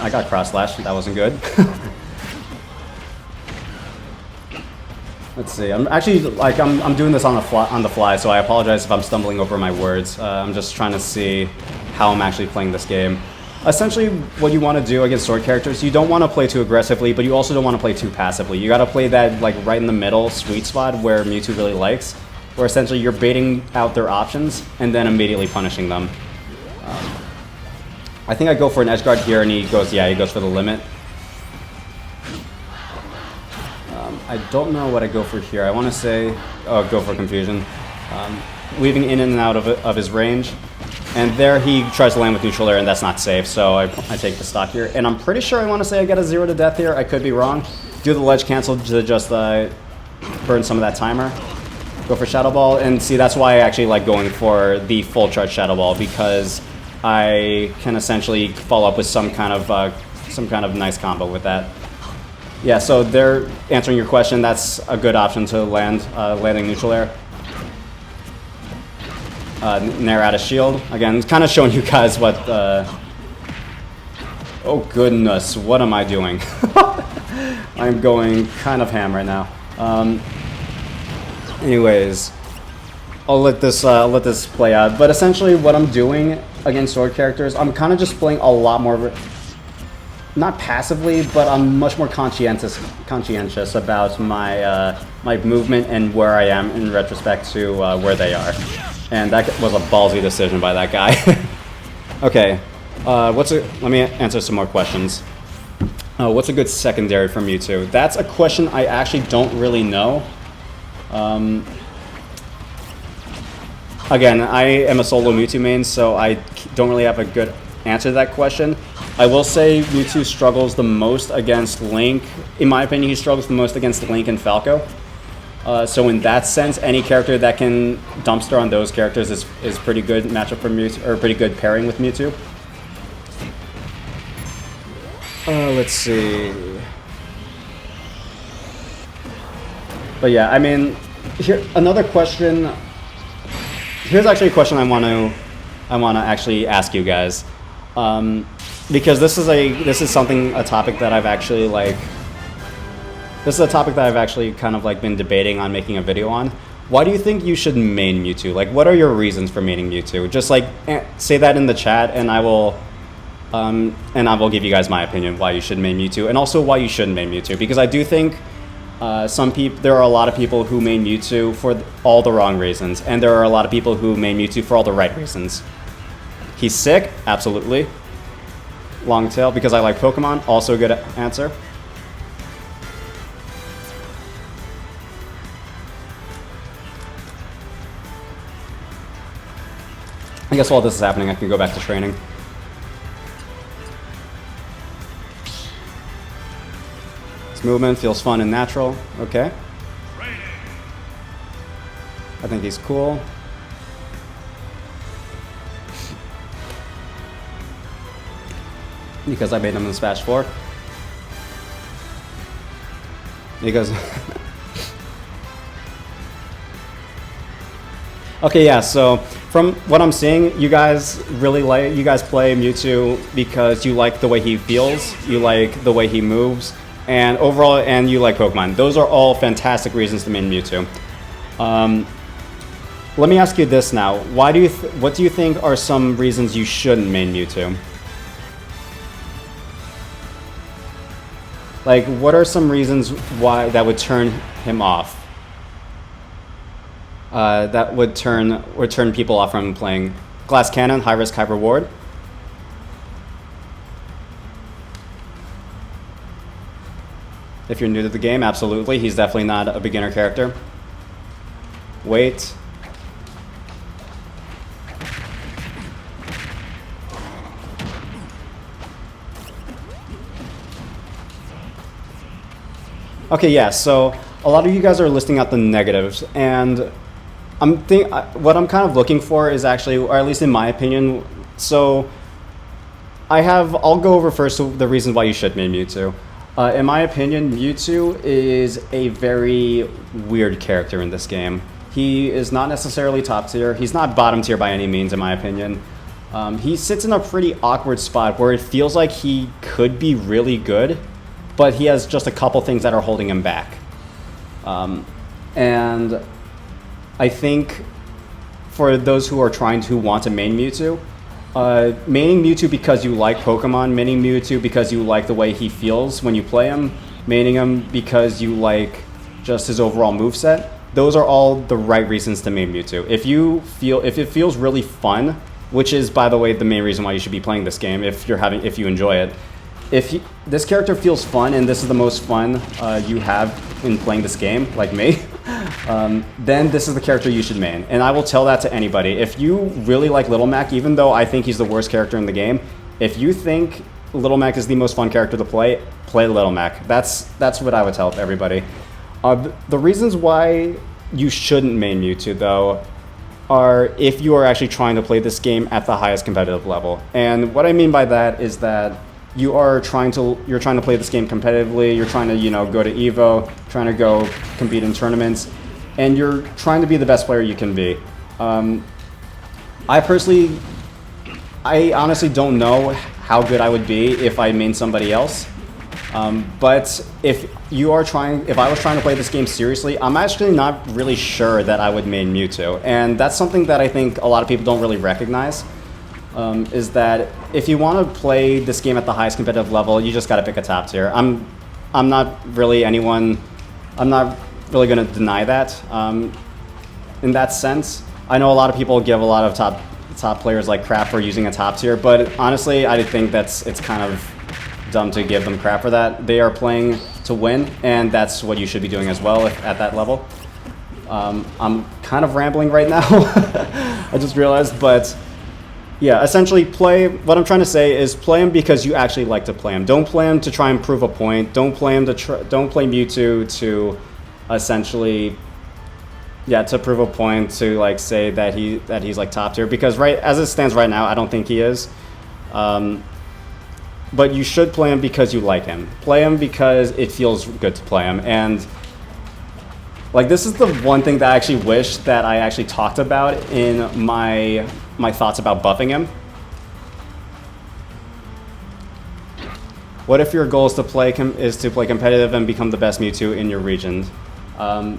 I got cross slash. That wasn't good. Let's see. I'm actually I'm doing this on the fly, so I apologize if I'm stumbling over my words. I'm just trying to see how I'm actually playing this game. Essentially, what you want to do against sword characters, you don't want to play too aggressively, but you also don't want to play too passively. You got to play that like right in the middle sweet spot where Mewtwo really likes, where essentially you're baiting out their options and then immediately punishing them. I think I go for an edge guard here, and he goes for the limit. I don't know what I go for here. I want to say, go for confusion. Weaving in and out of his range. And there he tries to land with neutral air, and that's not safe, so I take the stock here. And I'm pretty sure I want to say I get a 0 to death here. I could be wrong. Do the ledge cancel to just burn some of that timer. Go for Shadow Ball, and see, that's why I actually like going for the full charge Shadow Ball, because I can essentially follow up with some kind of nice combo with that. Yeah, so they're answering your question. That's a good option to landing neutral air. Nair out of shield. Again, kind of showing you guys what... Oh goodness, what am I doing? I'm going kind of ham right now. Anyways, I'll let this play out. But essentially what I'm doing against sword characters, I'm kind of just playing a lot more... Not passively, but I'm much more conscientious about my my movement and where I am in retrospect to where they are. And that was a ballsy decision by that guy. Okay, let me answer some more questions. What's a good secondary for Mewtwo? That's a question I actually don't really know. Again, I am a solo Mewtwo main, so I don't really have a good answer to that question. I will say Mewtwo struggles the most against Link. In my opinion, he struggles the most against Link and Falco. So in that sense, any character that can dumpster on those characters is pretty good matchup for Mewtwo, or pretty good pairing with Mewtwo. Let's see. But yeah, I mean, another question. Here's actually a question I want to actually ask you guys, because this is a topic that I've actually like. This is a topic that I've actually kind of like been debating on making a video on. Why do you think you should main Mewtwo? Like, what are your reasons for maining Mewtwo? Just like say that in the chat, and I will give you guys my opinion why you should main Mewtwo, and also why you shouldn't main Mewtwo. Because I do think there are a lot of people who main Mewtwo for all the wrong reasons, and there are a lot of people who main Mewtwo for all the right reasons. He's sick, absolutely. Long tail, because I like Pokemon, also a good answer. I guess while this is happening, I can go back to training. This movement feels fun and natural. Okay. I think he's cool. Because I made him in the Smash 4. Because... Okay, yeah, so from what I'm seeing, you guys play Mewtwo because you like the way he feels, you like the way he moves, and overall, and you like Pokemon. Those are all fantastic reasons to main Mewtwo. Let me ask you this now. What do you think are some reasons you shouldn't main Mewtwo? Like, what are some reasons why that would turn him off? That would turn people off from playing. Glass Cannon, high risk, high reward. If you're new to the game, absolutely. He's definitely not a beginner character. Wait. Okay, yeah, so a lot of you guys are listing out the negatives, and what I'm kind of looking for is actually, or at least in my opinion, so I'll go over first the reasons why you should main Mewtwo. In my opinion, Mewtwo is a very weird character in this game. He is not necessarily top tier. He's not bottom tier by any means, in my opinion. He sits in a pretty awkward spot where it feels like he could be really good, but he has just a couple things that are holding him back. And I think for those who are trying to want to main Mewtwo, maining Mewtwo because you like Pokemon, maining Mewtwo because you like the way he feels when you play him, maining him because you like just his overall moveset, those are all the right reasons to main Mewtwo. If it feels really fun, which is, by the way, the main reason why you should be playing this game if you enjoy it. If this character feels fun and this is the most fun you have in playing this game, like me, then this is the character you should main. And I will tell that to anybody. If you really like Little Mac, even though I think he's the worst character in the game, if you think Little Mac is the most fun character to play Little Mac. That's what I would tell everybody. The reasons why you shouldn't main Mewtwo, though, are if you are actually trying to play this game at the highest competitive level. And what I mean by that is that you're trying to play this game competitively. You're trying to, go to Evo, trying to go compete in tournaments, and you're trying to be the best player you can be. I honestly don't know how good I would be if I main somebody else. But if I was trying to play this game seriously, I'm actually not really sure that I would main Mewtwo, and that's something that I think a lot of people don't really recognize. Is that if you want to play this game at the highest competitive level, you just got to pick a top tier. I'm not really going to deny that. In that sense, I know a lot of people give a lot of top players like crap for using a top tier, but honestly, I think it's kind of dumb to give them crap for that. They are playing to win, and that's what you should be doing as well at that level. I'm kind of rambling right now. I just realized, but. Yeah, essentially what I'm trying to say is play him because you actually like to play him. Don't play him to try and prove a point. Don't play Mewtwo to essentially, to prove a point, to like say that he's like top tier, because as it stands right now, I don't think he is. But you should play him because you like him. Play him because it feels good to play him. And like, this is the one thing that I actually wish that I actually talked about in my thoughts about buffing him. What if your goal is to play competitive and become the best Mewtwo in your region? I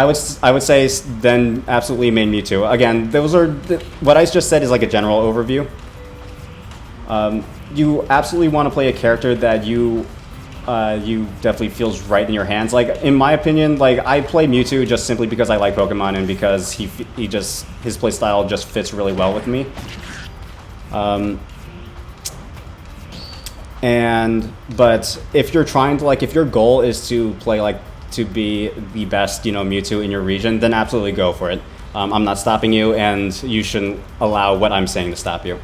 would say then absolutely main Mewtwo. Again, what I just said is like a general overview. You absolutely want to play a character that you definitely feels right in your hands. Like, in my opinion, like, I play Mewtwo just simply because I like Pokemon and because his playstyle just fits really well with me. But if you're trying to, like, if your goal is to play, to be the best, Mewtwo in your region, then absolutely go for it. I'm not stopping you, and you shouldn't allow what I'm saying to stop you.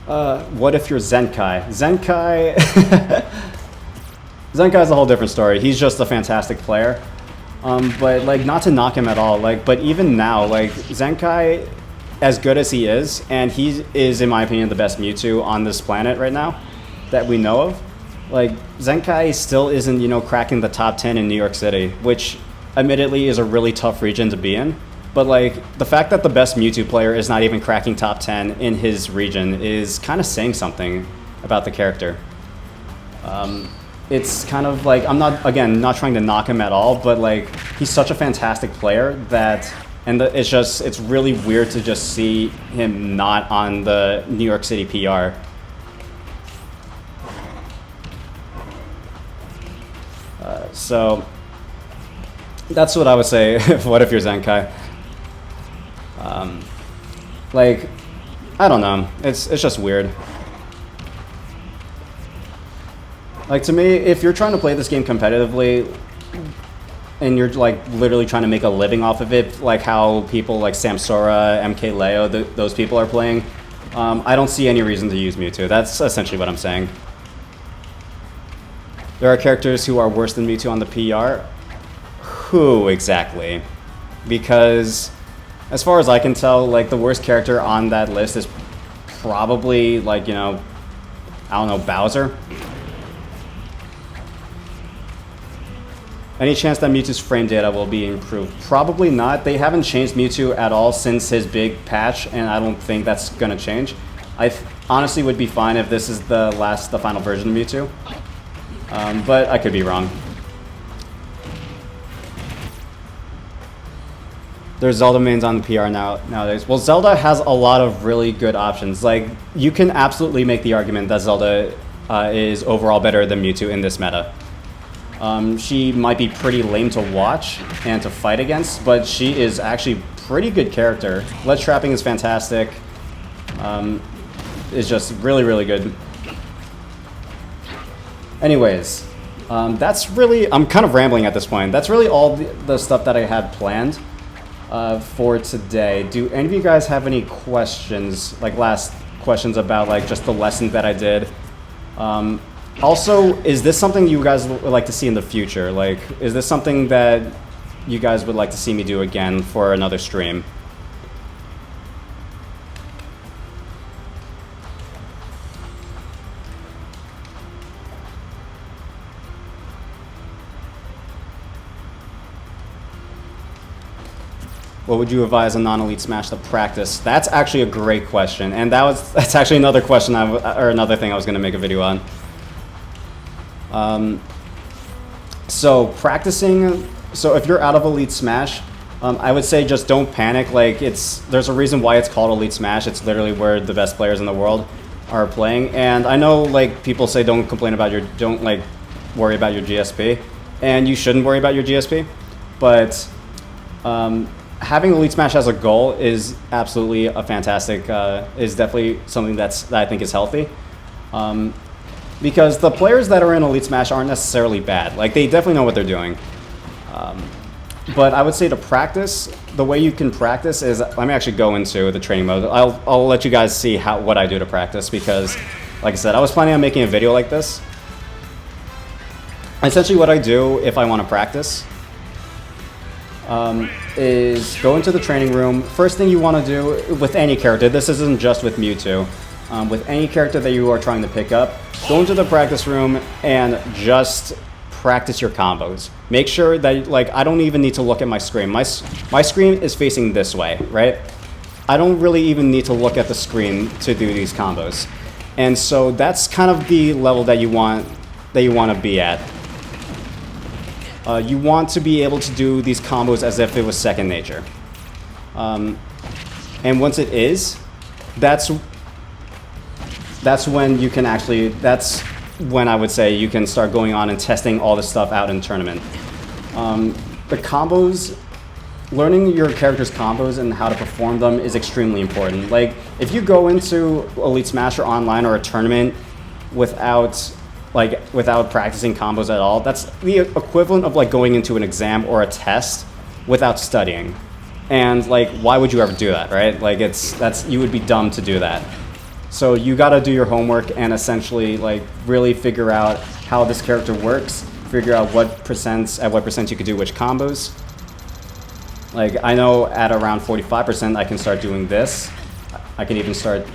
What if you're Zenkai? Zenkai is a whole different story. He's just a fantastic player. But, like, not to knock him at all, like, but even now, like, Zenkai, as good as he is, and he is, in my opinion, the best Mewtwo on this planet right now that we know of, like, Zenkai still isn't, cracking the top 10 in New York City, which admittedly is a really tough region to be in. But, like, the fact that the best Mewtwo player is not even cracking top 10 in his region is kind of saying something. about the character. It's kind of like, I'm not, again, not trying to knock him at all, but like, he's such a fantastic player that, and it's really weird to just see him not on the New York City PR. So, that's what I would say. What if you're Zenkai? Like, I don't know. It's just weird. Like, to me, if you're trying to play this game competitively, and you're, like, literally trying to make a living off of it, like how people like Samsora, MK Leo, those people are playing, I don't see any reason to use Mewtwo. That's essentially what I'm saying. There are characters who are worse than Mewtwo on the PR. Who exactly? Because, as far as I can tell, like, the worst character on that list is probably, like, you know, I don't know, Bowser. Any chance that Mewtwo's frame data will be improved? Probably not. They haven't changed Mewtwo at all since his big patch, and I don't think that's going to change. I honestly would be fine if this is the final version of Mewtwo. But I could be wrong. There's Zelda mains on the PR nowadays. Well, Zelda has a lot of really good options. Like, you can absolutely make the argument that Zelda is overall better than Mewtwo in this meta. She might be pretty lame to watch and to fight against, but she is actually pretty good character. Ledge trapping is fantastic. Is just really, really good. Anyways, that's really... I'm kind of rambling at this point. That's really all the stuff that I had planned for today. Do any of you guys have any questions, like last questions about like just the lesson that I did? Also, is this something you guys would like to see in the future? Like, is this something that you guys would like to see me do again for another stream? What would you advise a non-elite Smash to practice? That's actually a great question, and that's actually another question or another thing I was going to make a video on. So practicing, so if you're out of Elite Smash, I would say just don't panic. Like, there's a reason why it's called Elite Smash. It's literally where the best players in the world are playing. And I know like people say don't like worry about your GSP, and you shouldn't worry about your GSP, but having Elite Smash as a goal is absolutely a fantastic, is definitely something that I think is healthy. Because the players that are in Elite Smash aren't necessarily bad. Like, they definitely know what they're doing. But I would say to practice, the way you can practice is, let me actually go into the training mode. I'll let you guys see what I do to practice, because, like I said, I was planning on making a video like this. Essentially what I do if I want to practice is go into the training room. First thing you want to do with any character, this isn't just with Mewtwo, with any character that you are trying to pick up, go into the practice room and just practice your combos. Make sure that, like, I don't even need to look at my screen. My screen is facing this way, right? I don't really even need to look at the screen to do these combos. And so that's kind of the level that you want to be at. You want to be able to do these combos as if it was second nature. And once it is, that's when you can actually, that's when I would say you can start going on and testing all this stuff out in tournament. The combos, learning your character's combos and how to perform them is extremely important. Like, if you go into Elite Smash or online or a tournament without practicing combos at all, that's the equivalent of like going into an exam or a test without studying. And like, why would you ever do that, right? Like, you would be dumb to do that. So you gotta do your homework and essentially like really figure out how this character works, figure out at what percent you could do which combos. Like, I know at around 45% I can start doing this. I can even start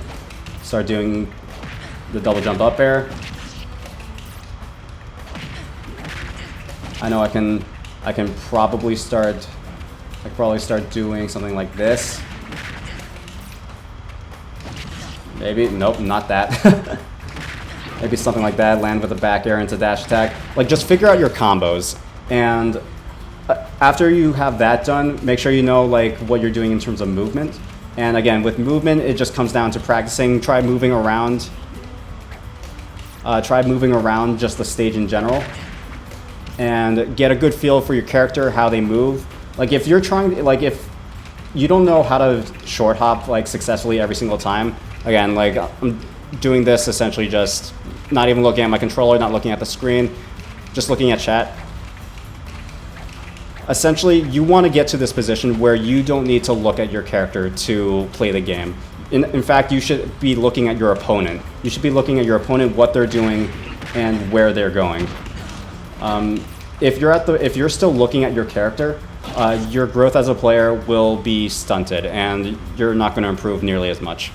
doing the double jump up air. I know I can probably start doing something like this. Maybe, nope, not that. maybe something like that, land with a back air into dash attack. Like, just figure out your combos, and after you have that done, make sure you know like what you're doing in terms of movement. And again, with movement, it just comes down to practicing. Try moving around just the stage in general, and get a good feel for your character, how they move. Like, if you're trying, like, if you don't know how to short hop like successfully every single time, again, like, I'm doing this essentially just not even looking at my controller, not looking at the screen, just looking at chat. Essentially, you want to get to this position where you don't need to look at your character to play the game. In fact, you should be looking at your opponent. You should be looking at your opponent, what they're doing, and where they're going. If you're still looking at your character, your growth as a player will be stunted, and you're not going to improve nearly as much.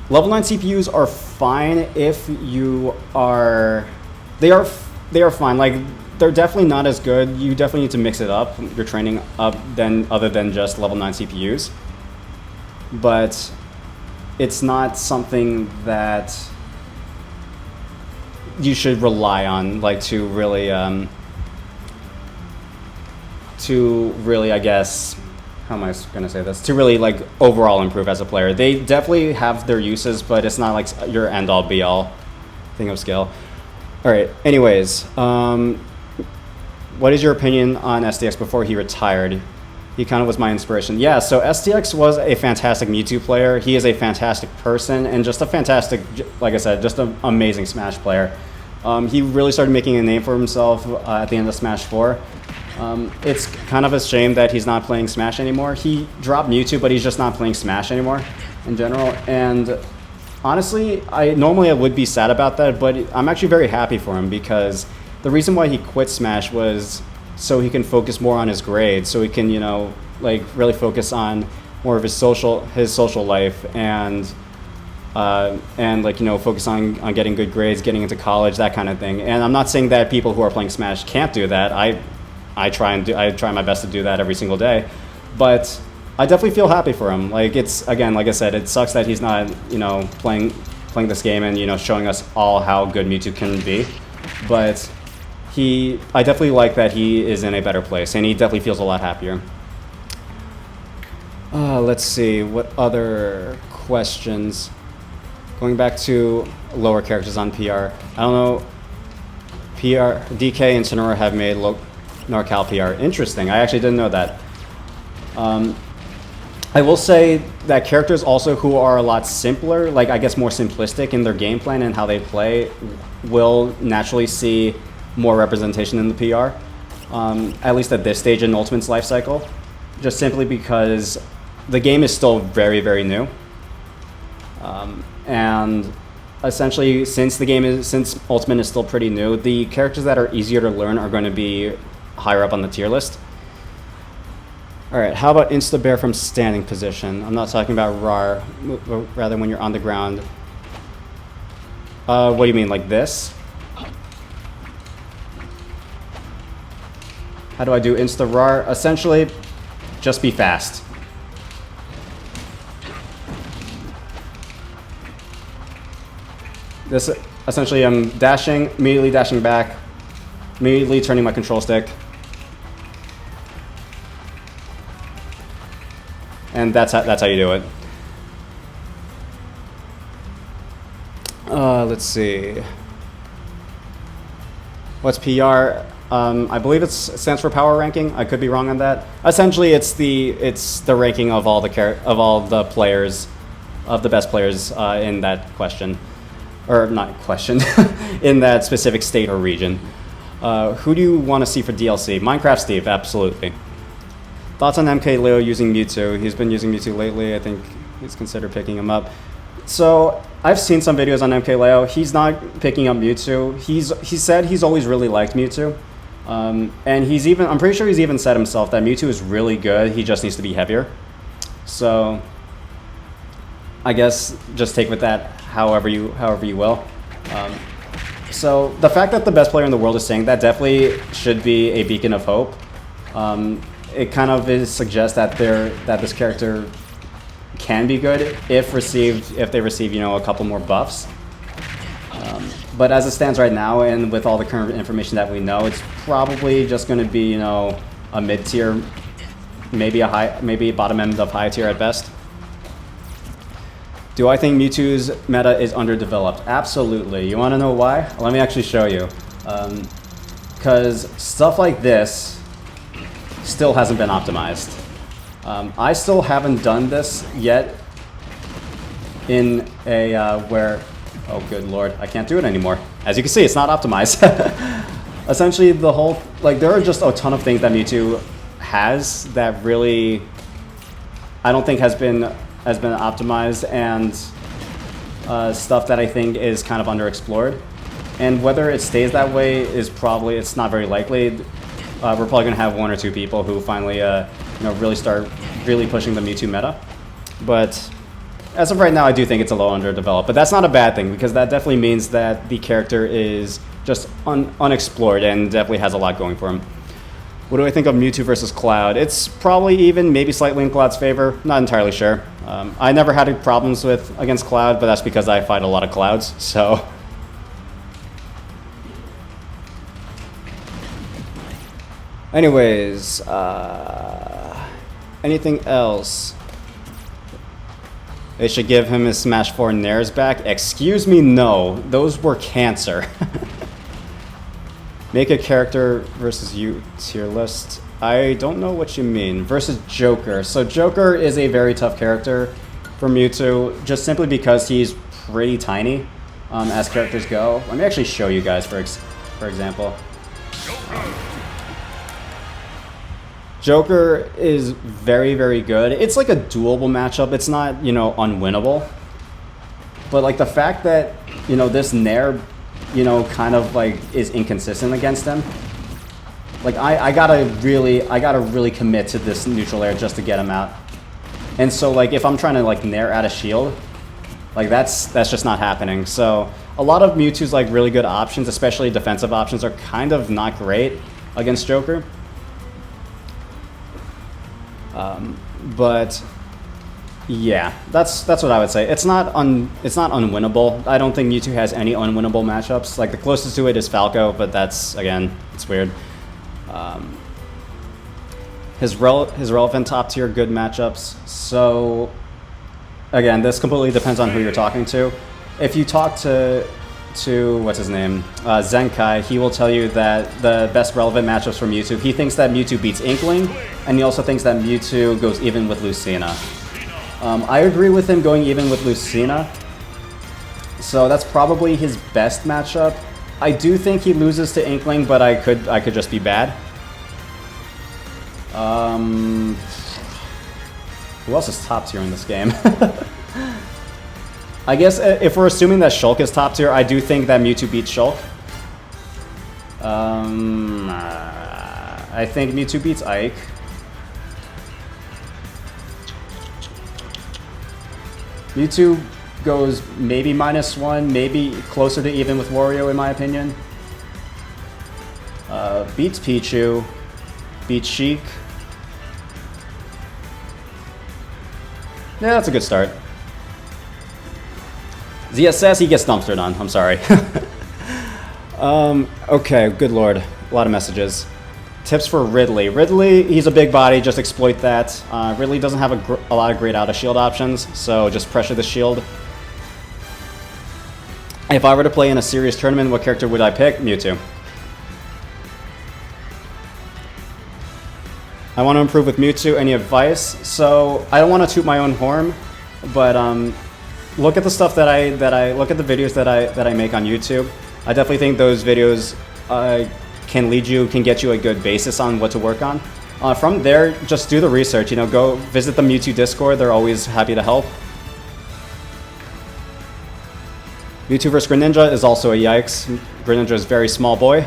Level 9 CPUs are fine if you are... They are fine. Like, they're definitely not as good. You definitely need to mix it up, your training up, other than just level 9 CPUs. But it's not something that you should rely on, like, to really, I guess, how am I going to say this? To really, like, overall improve as a player. They definitely have their uses, but it's not like your end-all, be-all thing of skill. All right, anyways, what is your opinion on SDX before he retired? He kind of was my inspiration. Yeah, so SDX was a fantastic Mewtwo player. He is a fantastic person and just a fantastic, like I said, just an amazing Smash player. He really started making a name for himself at the end of Smash 4. It's kind of a shame that he's not playing Smash anymore. He dropped Mewtwo, but he's just not playing Smash anymore in general. And honestly, normally I would be sad about that, but I'm actually very happy for him, because the reason why he quit Smash was so he can focus more on his grades, so he can, you know, like, really focus on more of his social life, and like, you know, focus on getting good grades, getting into college, that kind of thing. And I'm not saying that people who are playing Smash can't do that. I try my best to do that every single day, but I definitely feel happy for him. Like, it's, again, like I said, it sucks that he's not, you know, playing this game and, you know, showing us all how good Mewtwo can be, but I definitely like that he is in a better place, and he definitely feels a lot happier. Let's see, what other questions? Going back to lower characters on PR. I don't know, DK and Sonora have made NorCal PR. Interesting, I actually didn't know that. I will say that characters also who are a lot simpler, like, I guess more simplistic in their game plan and how they play, will naturally see more representation in the PR, at least at this stage in Ultimate's life cycle, just simply because the game is still very, very new. And essentially, since Ultimate is still pretty new, the characters that are easier to learn are going to be higher up on the tier list. All right, how about insta-bear from standing position? I'm not talking about RAR, rather when you're on the ground. What do you mean, like this? How do I do insta-RAR? Essentially, just be fast. This, essentially, I'm dashing, immediately dashing back, immediately turning my control stick. And that's how you do it. Let's see. What's PR? I believe it stands for power ranking. I could be wrong on that. Essentially, it's the ranking of all the players, of the best players in that question, or not question, in that specific state or region. Who do you want to see for DLC? Minecraft Steve, absolutely. Thoughts on MK Leo using Mewtwo? He's been using Mewtwo lately. I think he's considered picking him up. So I've seen some videos on MK Leo. He's not picking up Mewtwo. He said he's always really liked Mewtwo. And I'm pretty sure he's even said himself that Mewtwo is really good. He just needs to be heavier. So I guess just take with that however you will. So the fact that the best player in the world is saying that definitely should be a beacon of hope. It kind of suggests that this character can be good if they receive, you know, a couple more buffs. But as it stands right now, and with all the current information that we know, it's probably just going to be, you know, a mid-tier, maybe a bottom end of high tier at best. Do I think Mewtwo's meta is underdeveloped? Absolutely. You want to know why? Let me actually show you. Because stuff like this still hasn't been optimized. I still haven't done this yet in a where... Oh, good lord, I can't do it anymore. As you can see, it's not optimized. Essentially, the whole... Like, there are just a ton of things that Mewtwo has that really... I don't think has been optimized, and stuff that I think is kind of underexplored. And whether it stays that way is probably... It's not very likely. We're probably going to have one or two people who finally, you know, really start pushing the Mewtwo meta. But... as of right now, I do think it's a little underdeveloped, but that's not a bad thing, because that definitely means that the character is just unexplored and definitely has a lot going for him. What do I think of Mewtwo versus Cloud? It's probably even, maybe slightly in Cloud's favor. Not entirely sure. I never had any problems against Cloud, but that's because I fight a lot of Clouds, so... Anyways, anything else? They should give him his Smash 4 Nairs back. Excuse me, no. Those were cancer. Make a character versus you tier list. I don't know what you mean. Versus Joker. So Joker is a very tough character for Mewtwo, just simply because he's pretty tiny as characters go. Let me actually show you guys, for example. Joker is very, very good. It's like a doable matchup. It's not, you know, unwinnable. But like the fact that, you know, this Nair, you know, kind of like is inconsistent against him. Like I gotta really commit to this neutral air just to get him out. And so like if I'm trying to like Nair out a shield, like that's just not happening. So a lot of Mewtwo's like really good options, especially defensive options, are kind of not great against Joker. But yeah, that's what I would say. It's not unwinnable. I don't think Mewtwo has any unwinnable matchups. Like the closest to it is Falco, but that's, again, it's weird. His relevant top tier good matchups. So again, this completely depends on who you're talking to. If you talk to what's his name, Zenkai, he will tell you that the best relevant matchups for Mewtwo, he thinks that Mewtwo beats Inkling, and he also thinks that Mewtwo goes even with Lucina. I agree with him going even with Lucina, so that's probably his best matchup. I do think he loses to Inkling, but I could just be bad. Who else is top tier in this game? I guess if we're assuming that Shulk is top tier, I do think that Mewtwo beats Shulk. I think Mewtwo beats Ike. Mewtwo goes maybe -1, maybe closer to even with Wario in my opinion. Beats Pichu, beats Sheik. Yeah, that's a good start. ZSS, he gets dumpstered on, I'm sorry. Okay, good lord, a lot of messages. Tips for Ridley. Ridley, he's a big body, just exploit that. Ridley doesn't have a lot of great out-of-shield options, so just pressure the shield. If I were to play in a serious tournament, what character would I pick? Mewtwo. I want to improve with Mewtwo. Any advice? So, I don't want to toot my own horn, but look at the stuff that I look at the videos that I make on YouTube. I definitely think those videos can get you a good basis on what to work on. From there, just do the research. You know, go visit the Mewtwo Discord. They're always happy to help. Mewtwo vs Greninja is also a yikes. Greninja is a very small boy.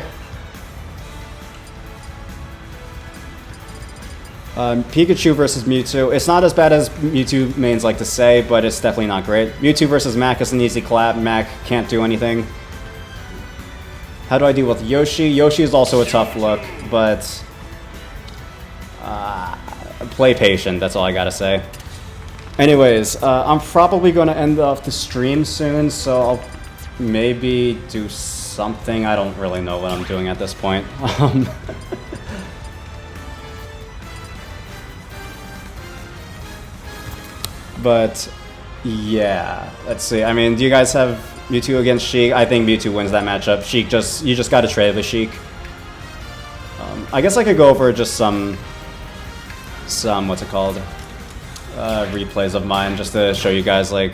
Pikachu versus Mewtwo. It's not as bad as Mewtwo mains like to say, but it's definitely not great. Mewtwo versus Mac is an easy clap. Mac can't do anything. How do I deal with Yoshi? Yoshi is also a tough look, but play patient, that's all I gotta say. Anyways, I'm probably going to end off the stream soon, so I'll maybe do something. I don't really know what I'm doing at this point. But yeah, let's see. I mean, do you guys have Mewtwo against Sheik? I think Mewtwo wins that matchup. Sheik you just got to trade with Sheik. I guess I could go over just some what's it called, replays of mine just to show you guys, like,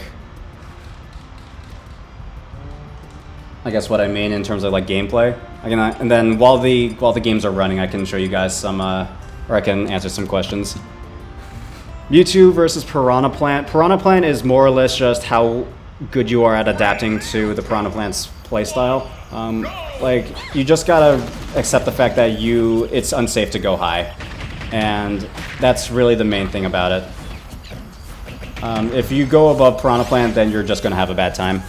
I guess what I mean in terms of like gameplay. And then while the games are running, I can show you guys some, or I can answer some questions. Mewtwo versus Piranha Plant. Piranha Plant is more or less just how good you are at adapting to the Piranha Plant's playstyle. Like, you just gotta accept the fact that it's unsafe to go high. And that's really the main thing about it. If you go above Piranha Plant, then you're just gonna have a bad time.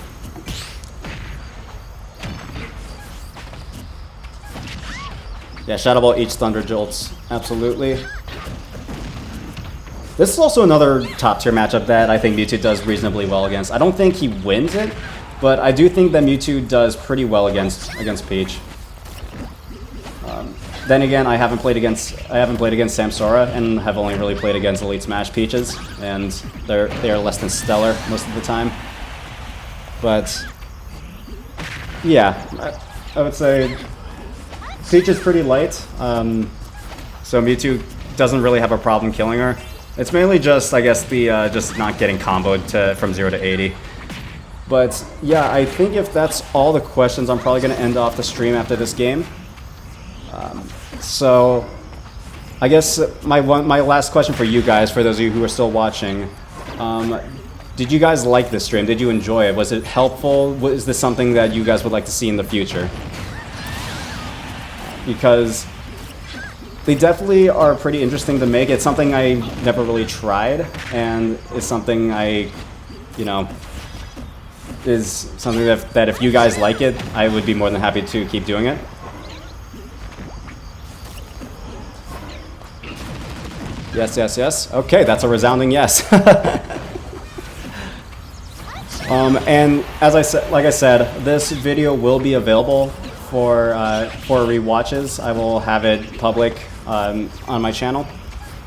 Yeah, Shadow Ball eats Thunder Jolts. Absolutely. This is also another top tier matchup that I think Mewtwo does reasonably well against. I don't think he wins it, but I do think that Mewtwo does pretty well against Peach. Then again, I haven't played against Samsora and have only really played against Elite Smash Peaches, and they are less than stellar most of the time. But yeah, I would say Peach is pretty light, so Mewtwo doesn't really have a problem killing her. It's mainly just, I guess, the just not getting comboed from 0 to 80. But yeah, I think if that's all the questions, I'm probably going to end off the stream after this game. So I guess my last question for you guys, for those of you who are still watching, did you guys like this stream? Did you enjoy it? Was it helpful? Is this something that you guys would like to see in the future? Because they definitely are pretty interesting to make. It's something I never really tried, and it's something is something that if you guys like it, I would be more than happy to keep doing it. Yes, yes, yes. Okay, that's a resounding yes. And as I said, this video will be available for rewatches. I will have it public on my channel.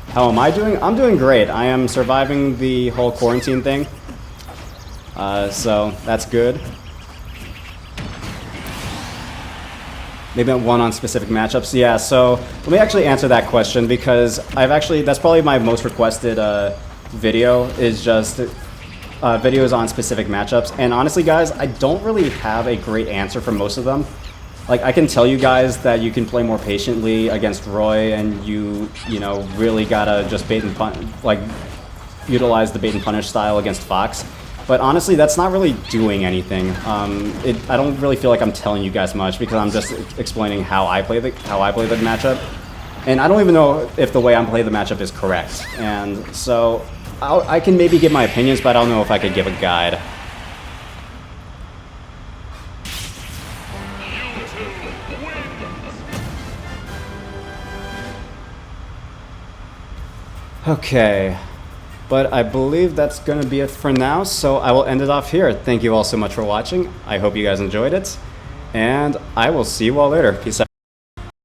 How am I doing? I'm doing great. I am surviving the whole quarantine thing, so that's good. Maybe one on specific matchups. Yeah, so let me actually answer that question, because that's probably my most requested video, is just videos on specific matchups. And honestly, guys, I don't really have a great answer for most of them. Like, I can tell you guys that you can play more patiently against Roy, and you really gotta just utilize the bait and punish style against Fox. But honestly, that's not really doing anything. I don't really feel like I'm telling you guys much, because I'm just explaining how I play the matchup, and I don't even know if the way I'm playing the matchup is correct. And so I can maybe give my opinions, but I don't know if I could give a guide. Okay. But I believe that's going to be it for now, so I will end it off here. Thank you all so much for watching. I hope you guys enjoyed it, and I will see you all later. Peace out.